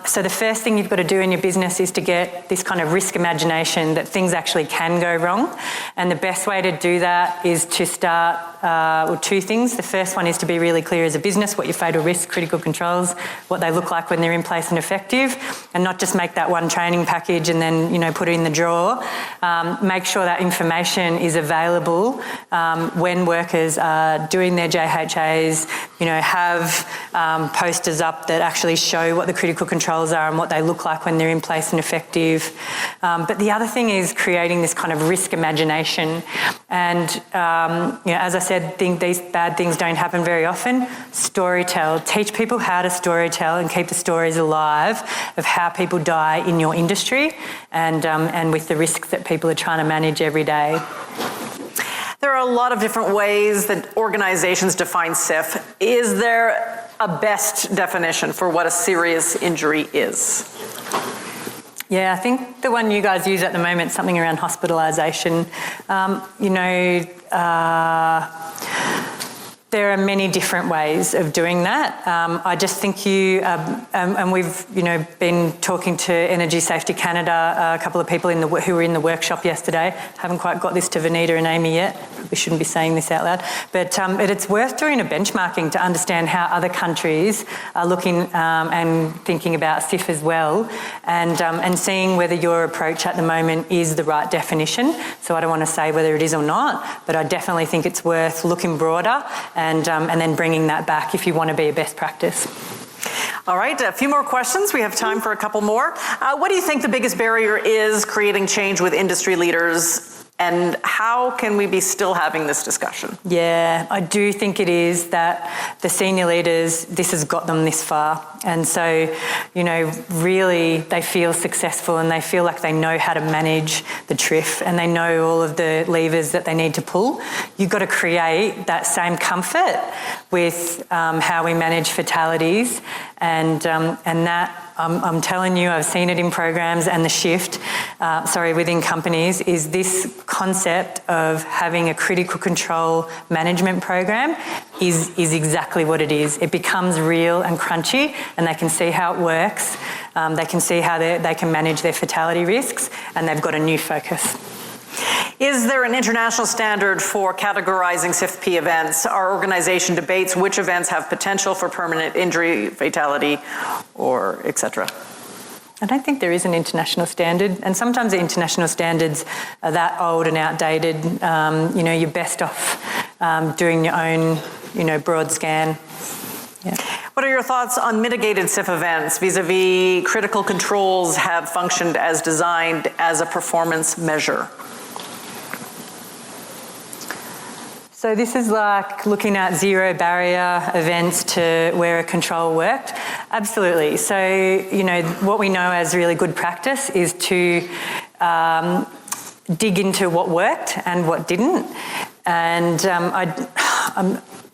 So the first thing you've got to do in your business is to get this kind of risk imagination that things actually can go wrong. And the best way to do that is to start with two things. The first one is to be really clear as a business what your fatal risk critical controls, what they look like when they're in place and effective, and not just make that one training package and then put it in the drawer. Make sure that information is available when workers are doing their JHAs. Have posters up that actually show what the critical controls are and what they look like when they're in place and effective. But the other thing is creating this kind of risk imagination. And, as I said, these bad things don't happen very often. Storytell. Teach people how to storytell and keep the stories alive of how people die in your industry and with the risks that people are trying to manage every day. There are a lot of different ways that organizations define SIF. Is there a best definition for what a serious injury is? Yeah, I think the one you guys use at the moment is something around hospitalisation. There are many different ways of doing that. I just think and we've been talking to Energy Safety Canada, a couple of people who were in the workshop yesterday. Haven't quite got this to Vanita and Amy yet. We shouldn't be saying this out loud. But it's worth doing a benchmarking to understand how other countries are looking and thinking about SIF as well, and seeing whether your approach at the moment is the right definition. So I don't want to say whether it is or not, but I definitely think it's worth looking broader and then bringing that back if you want to be a best practice. All right, a few more questions. We have time for a couple more. What do you think the biggest barrier is creating change with industry leaders, and how can we be still having this discussion? Yeah, I do think it is that the senior leaders, this has got them this far. And so, really they feel successful and they feel like they know how to manage the TRIF and they know all of the levers that they need to pull. You've got to create that same comfort with how we manage fatalities and that, I'm telling you, I've seen it in programs and the shift, within companies, is this concept of having a critical control management program is exactly what it is. It becomes real and crunchy and they can see how it works. They can see how they can manage their fatality risks and they've got a new focus. Is there an international standard for categorizing SIFP events? Our organization debates which events have potential for permanent injury, fatality, or et cetera. I don't think there is an international standard, and sometimes the international standards are that old and outdated. You're best off doing your own, broad scan. Yeah. What are your thoughts on mitigated SIF events vis-a-vis critical controls have functioned as designed as a performance measure? So this is like looking at zero barrier events to where a control worked. Absolutely. So, what we know as really good practice is to dig into what worked and what didn't. And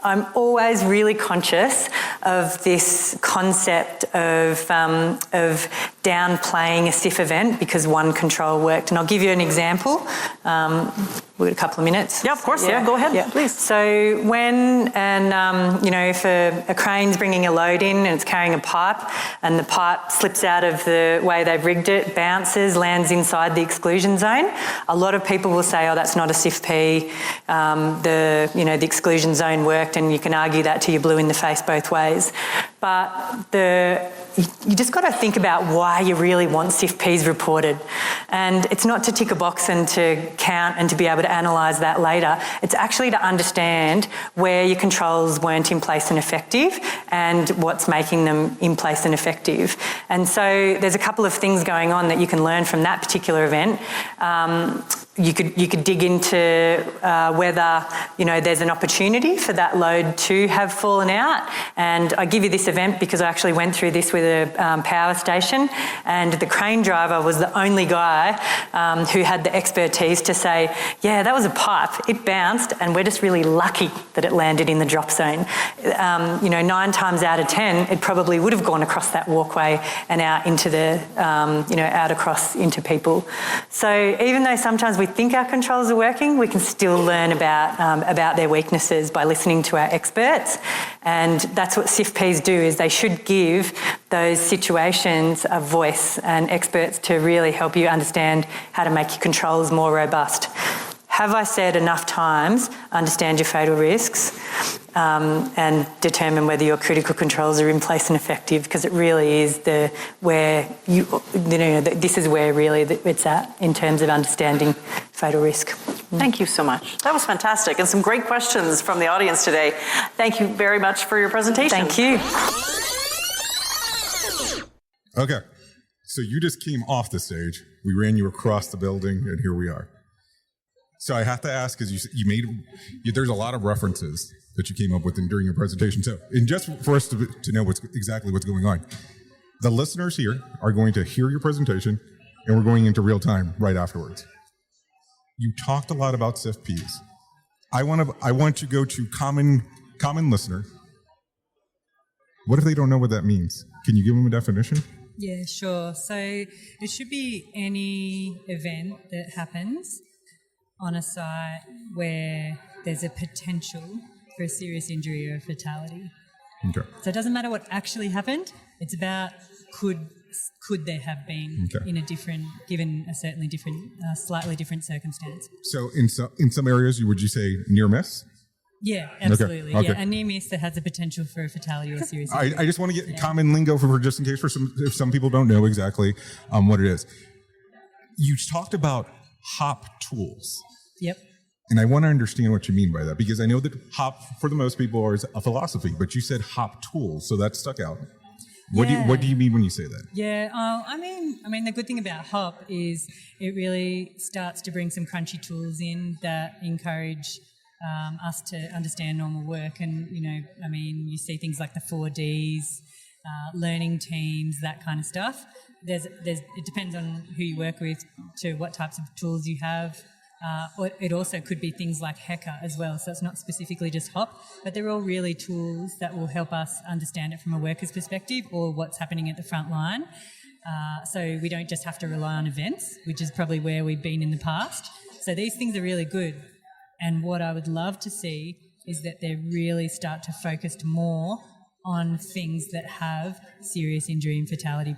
I'm always really conscious of this concept of downplaying a SIF event because one control worked. And I'll give you an example. We've got a couple of minutes. Yeah, of course. Yeah, go ahead, please. So if a crane's bringing a load in and it's carrying a pipe and the pipe slips out of the way they've rigged it, bounces, lands inside the exclusion zone, a lot of people will say, oh, that's not a SIFP. The exclusion zone worked, and you can argue that till you're blue in the face both ways. but you just got to think about why you really want CIFPs reported. And it's not to tick a box and to count and to be able to analyse that later. It's actually to understand where your controls weren't in place and effective and what's making them in place and effective. And so there's a couple of things going on that you can learn from that particular event. You could dig into whether there's an opportunity for that load to have fallen out. And I give you this event because I actually went through this with a power station, and the crane driver was the only guy who had the expertise to say, yeah, that was a pipe, it bounced, and we're just really lucky that it landed in the drop zone. 9 times out of 10, it probably would have gone across that walkway and out into the, out across into people. So even though sometimes we think our controls are working, we can still learn about their weaknesses by listening to our experts. And that's what CIFPs do, is they should give those situations a voice and experts to really help you understand how to make your controls more robust. Have I said enough times, understand your fatal risks and determine whether your critical controls are in place and effective, because it really is this is where really it's at in terms of understanding fatal risk. Thank you so much. That was fantastic, and some great questions from the audience today. Thank you very much for your presentation. Thank you. Okay, so you just came off the stage. We ran you across the building, and here we are. So I have to ask, because there's a lot of references that you came up with during your presentation. So, and just for us to know exactly what's going on, the listeners here are going to hear your presentation, and we're going into real time right afterwards. You talked a lot about CIFPs. I want to go to common listener. What if they don't know what that means? Can you give them a definition? Yeah, sure. So it should be any event that happens on a site where there's a potential for a serious injury or a fatality. Okay. So it doesn't matter what actually happened. It's about could there have been given a certainly different, slightly different circumstance. So in some areas, would you say near miss? Yeah, absolutely. Okay. Yeah, a near miss that has a potential for a fatality or a serious injury. I just want to get common lingo for just in case if some people don't know exactly what it is. You talked about HOP tools. Yep. And I want to understand what you mean by that, because I know that HOP for the most people is a philosophy, but you said HOP tools, so that stuck out. What do you mean when you say that? Yeah, I mean the good thing about HOP is it really starts to bring some crunchy tools in that encourage us to understand normal work, and you see things like the 4Ds, learning teams, that kind of stuff. It depends on who you work with to what types of tools you have. It also could be things like HECA as well, so it's not specifically just HOP, but they're all really tools that will help us understand it from a worker's perspective or what's happening at the front line. So we don't just have to rely on events, which is probably where we've been in the past. So these things are really good. And what I would love to see is that they really start to focus more on things that have serious injury and fatality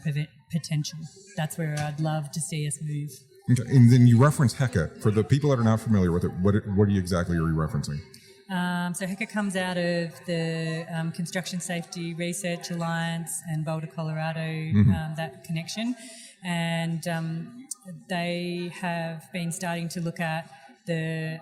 potential. That's where I'd love to see us move. Okay. And then you reference HECA. For the people that are not familiar with it, what exactly are you referencing? So HECA comes out of the Construction Safety Research Alliance and Boulder, Colorado, that connection. And they have been starting to look at the...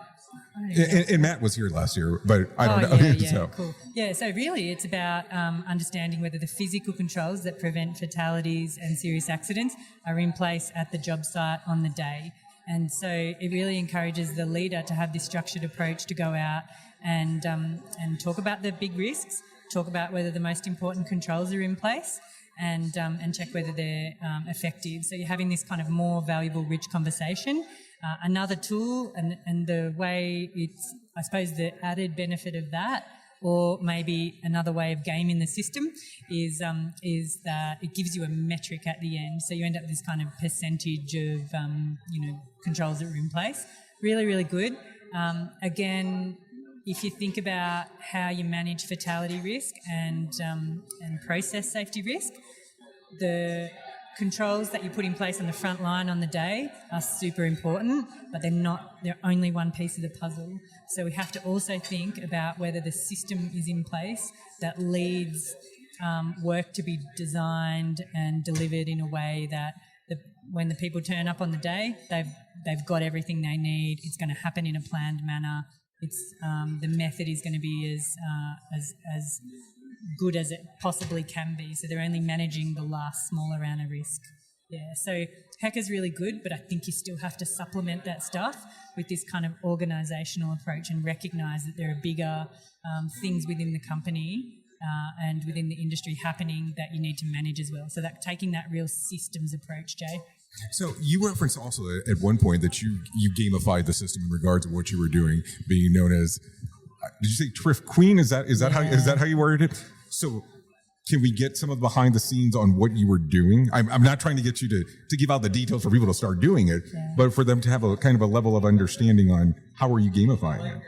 And Matt was here last year, but I don't know. Yeah, cool. Yeah, so really it's about understanding whether the physical controls that prevent fatalities and serious accidents are in place at the job site on the day. And so it really encourages the leader to have this structured approach to go out and talk about the big risks, talk about whether the most important controls are in place, and check whether they're effective. So you're having this kind of more valuable, rich conversation. Another tool, and the way it's, I suppose, the added benefit of that, or maybe another way of gaming the system, is that it gives you a metric at the end. So you end up with this kind of percentage of controls that are in place. Really, really good. Again, if you think about how you manage fatality risk and process safety risk, the controls that you put in place on the front line on the day are super important, but they're only one piece of the puzzle. So we have to also think about whether the system is in place that leads work to be designed and delivered in a way that when the people turn up on the day, they've got everything they need. It's going to happen in a planned manner. It's the method is going to be as good as it possibly can be. So they're only managing the last small amount of risk. Yeah, so HEC is really good, but I think you still have to supplement that stuff with this kind of organisational approach and recognise that there are bigger things within the company and within the industry happening that you need to manage as well. So that taking that real systems approach, Jay. So you referenced also at one point that you gamified the system in regards to what you were doing, being known as, did you say TRIF Queen? Is that how you worded it? So can we get some of the behind the scenes on what you were doing? I'm not trying to get you to give out the details for people to start doing it, but for them to have a kind of a level of understanding on how are you gamifying it?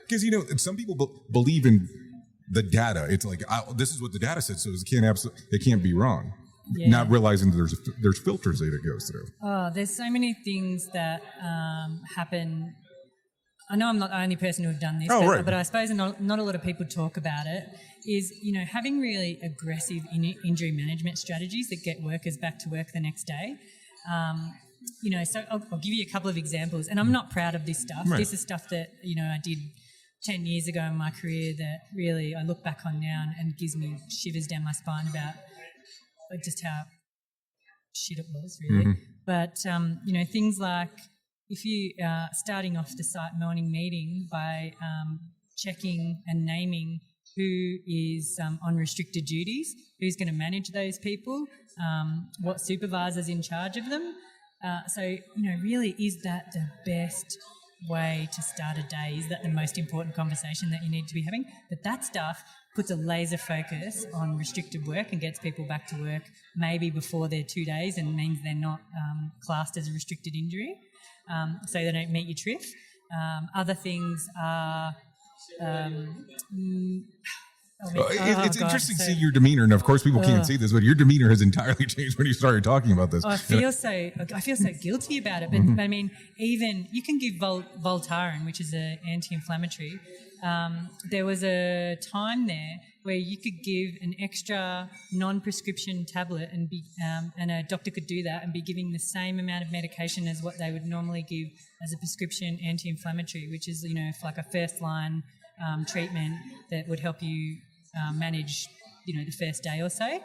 Because, some people believe in the data. It's like, this is what the data said, so it can't be wrong. Yeah. Not realizing that there's filters that it goes through. Oh, there's so many things that happen. I know I'm not the only person who have done this, but I suppose not a lot of people talk about it, is, having really aggressive injury management strategies that get workers back to work the next day. So I'll give you a couple of examples, and I'm not proud of this stuff. Right. This is stuff that, I did 10 years ago in my career that really I look back on now and gives me shivers down my spine about just how shit it was, really. Mm-hmm. But, things like if you are starting off the site morning meeting by checking and naming who is on restricted duties, who's going to manage those people, what supervisor's in charge of them. Really, is that the best way to start a day? Is that the most important conversation that you need to be having? But that stuff puts a laser focus on restricted work and gets people back to work maybe before their 2 days, and means they're not classed as a restricted injury, so they don't meet your TRIF. Other things are... it's interesting seeing your demeanor, and of course people can't see this, but your demeanor has entirely changed when you started talking about this. I feel so guilty about it, but mm-hmm. I mean, even you can give Voltaren, which is an anti-inflammatory. There was a time there where you could give an extra non-prescription tablet and a doctor could do that and be giving the same amount of medication as what they would normally give as a prescription anti-inflammatory, which is like a first-line treatment that would help you manage, the first day or so,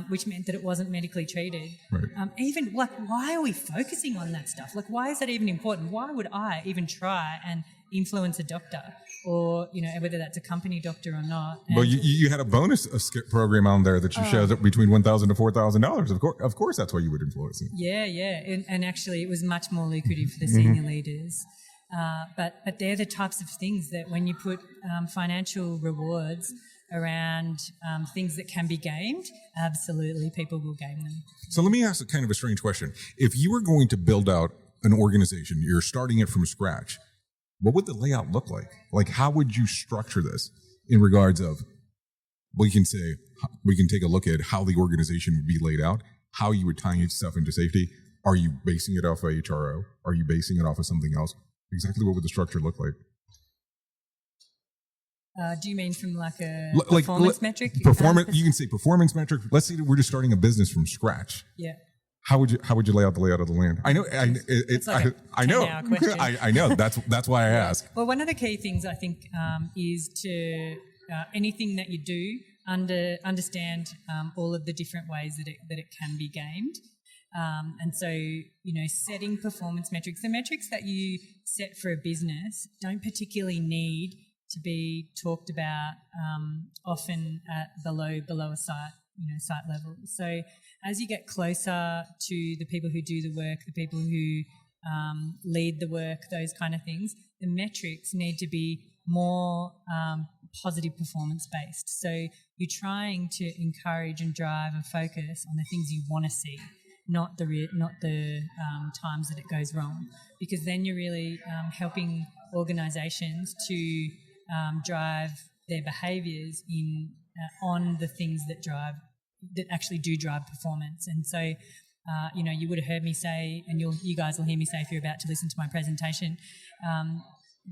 which meant that it wasn't medically treated. Right. Even why are we focusing on that stuff? Like, why is that even important? Why would I even try and influence a doctor, or whether that's a company doctor or not? Well, you had a bonus program on there that you showed up between $1,000 to $4,000. Of course, that's why you would influence it. Yeah, and actually, it was much more lucrative for the senior leaders. But they're the types of things that when you put financial rewards around things that can be gamed, absolutely people will game them. So let me ask a kind of a strange question. If you were going to build out an organization, you're starting it from scratch, what would the layout look like? Like, how would you structure this in regards of, we can take a look at how the organization would be laid out, how you would tie stuff into safety. Are you basing it off of HRO? Are you basing it off of something else? Exactly what would the structure look like? Do you mean from like a performance metric? You can say performance metric. Let's say that we're just starting a business from scratch. Yeah. How would you lay out the layout of the land? I know. I know. I know. That's why I ask. Well, one of the key things I think is to anything that you do understand all of the different ways that it can be gamed. And so, setting performance metrics, the metrics that you set for a business don't particularly need to be talked about often at below a site, site level. So as you get closer to the people who do the work, the people who lead the work, those kind of things, the metrics need to be more positive performance based. So you're trying to encourage and drive a focus on the things you want to see, not the times that it goes wrong, because then you're really helping organisations to drive their behaviours on the things that actually do drive performance. And so, you would have heard me say, and you guys will hear me say if you're about to listen to my presentation,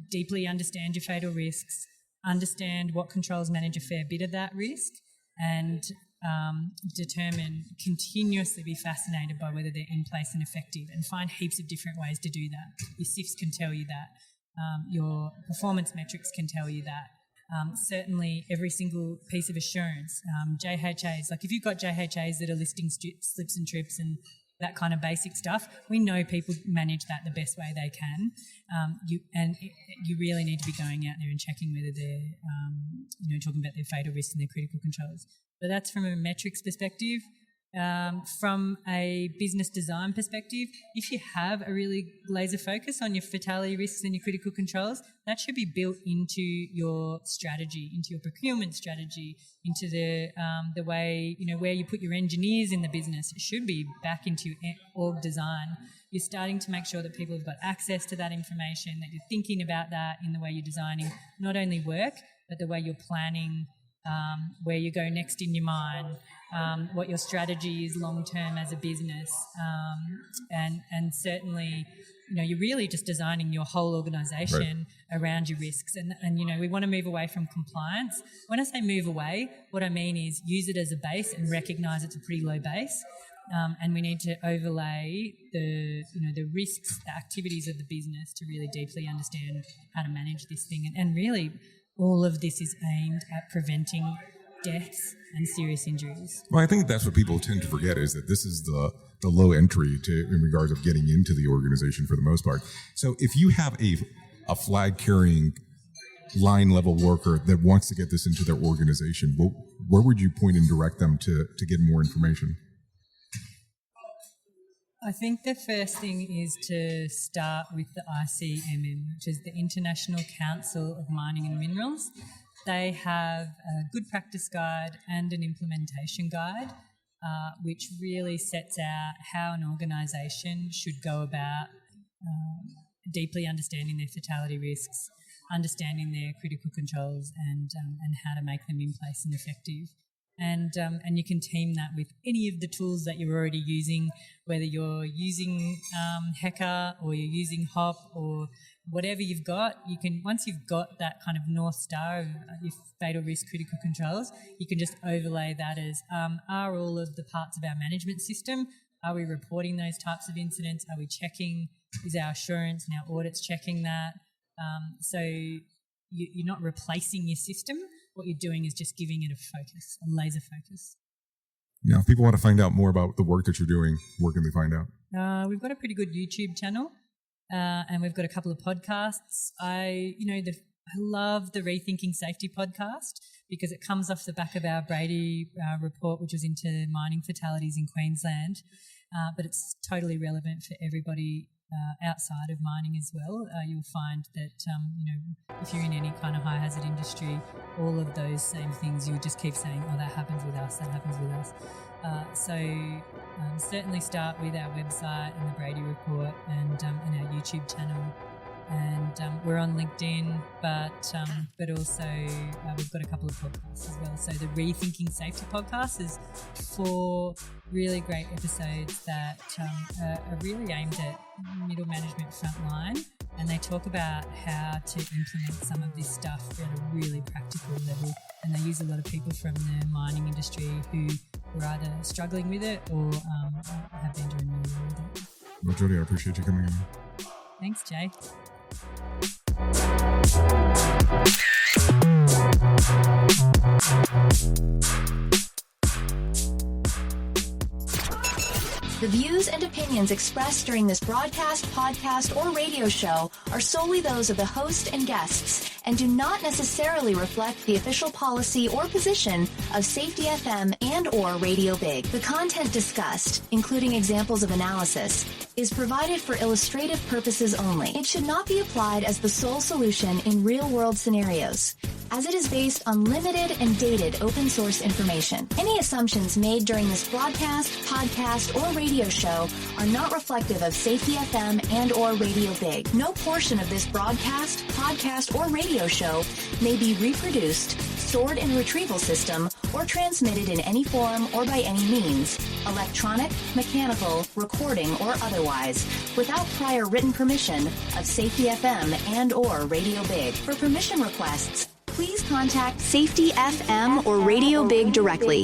deeply understand your fatal risks, understand what controls manage a fair bit of that risk, and continuously be fascinated by whether they're in place and effective, and find heaps of different ways to do that. Your SIFs can tell you that. Your performance metrics can tell you that. Certainly every single piece of assurance, JHAs, like if you've got JHAs that are listing slips and trips and that kind of basic stuff, we know people manage that the best way they can. You really need to be going out there and checking whether they're, talking about their fatal risks and their critical controls. But that's from a metrics perspective. From a business design perspective, if you have a really laser focus on your fatality risks and your critical controls, that should be built into your strategy, into your procurement strategy, into the way, where you put your engineers in the business. It should be back into your org design. You're starting to make sure that people have got access to that information, that you're thinking about that in the way you're designing not only work, but the way you're planning, where you go next in your mind, what your strategy is long-term as a business, and certainly, you're really just designing your whole organisation around your risks. And we want to move away from compliance. When I say move away, what I mean is use it as a base and recognise it's a pretty low base. And we need to overlay the risks, the activities of the business to really deeply understand how to manage this thing. And really, all of this is aimed at preventing deaths and serious injuries. Well, I think that's what people tend to forget, is that this is the low entry in regards of getting into the organization for the most part. So if you have a flag carrying line level worker that wants to get this into their organization, where would you point and direct them to get more information? I think the first thing is to start with the ICMM, which is the International Council of Mining and Minerals. They have a good practice guide and an implementation guide, which really sets out how an organisation should go about deeply understanding their fatality risks, understanding their critical controls, and how to make them in place and effective. And you can team that with any of the tools that you're already using, whether you're using Hacker or you're using HOP or whatever you've got. You can, once you've got that kind of North Star of your fatal risk critical controls, you can just overlay that as, are all of the parts of our management system, are we reporting those types of incidents? Are we checking, is our assurance and our audits checking that? So you're not replacing your system. What you're doing is just giving it a focus, a laser focus. Now, if people want to find out more about the work that you're doing, where can they find out? We've got a pretty good YouTube channel, and we've got a couple of podcasts. I love the Rethinking Safety podcast because it comes off the back of our Brady report, which was into mining fatalities in Queensland, but it's totally relevant for everybody outside of mining as well. You'll find that, if you're in any kind of high hazard industry, all of those same things, you would just keep saying, oh, that happens with us, that happens with us. So certainly start with our website and the Brady report and our YouTube channel. And we're on LinkedIn, but also we've got a couple of podcasts as well. So the Rethinking Safety podcast is 4 really great episodes that are really aimed at middle management frontline, and they talk about how to implement some of this stuff at a really practical level. And they use a lot of people from the mining industry who were either struggling with it or have been doing really well with it. Well, Jodi, I appreciate you coming in. Thanks, Jay. The views and opinions expressed during this broadcast, podcast, or radio show are solely those of the host and guests and do not necessarily reflect the official policy or position of Safety FM and or Radio Big. The content discussed, including examples of analysis, is provided for illustrative purposes only. It should not be applied as the sole solution in real-world scenarios, as it is based on limited and dated open source information. Any assumptions made during this broadcast, podcast, or radio show are not reflective of Safety FM and or Radio Big. No portion of this broadcast, podcast, or radio show may be reproduced, stored in a retrieval system, or transmitted in any form or by any means, electronic, mechanical, recording, or otherwise, without prior written permission of Safety FM and or Radio Big. For permission requests, please contact Safety FM or Radio Big directly.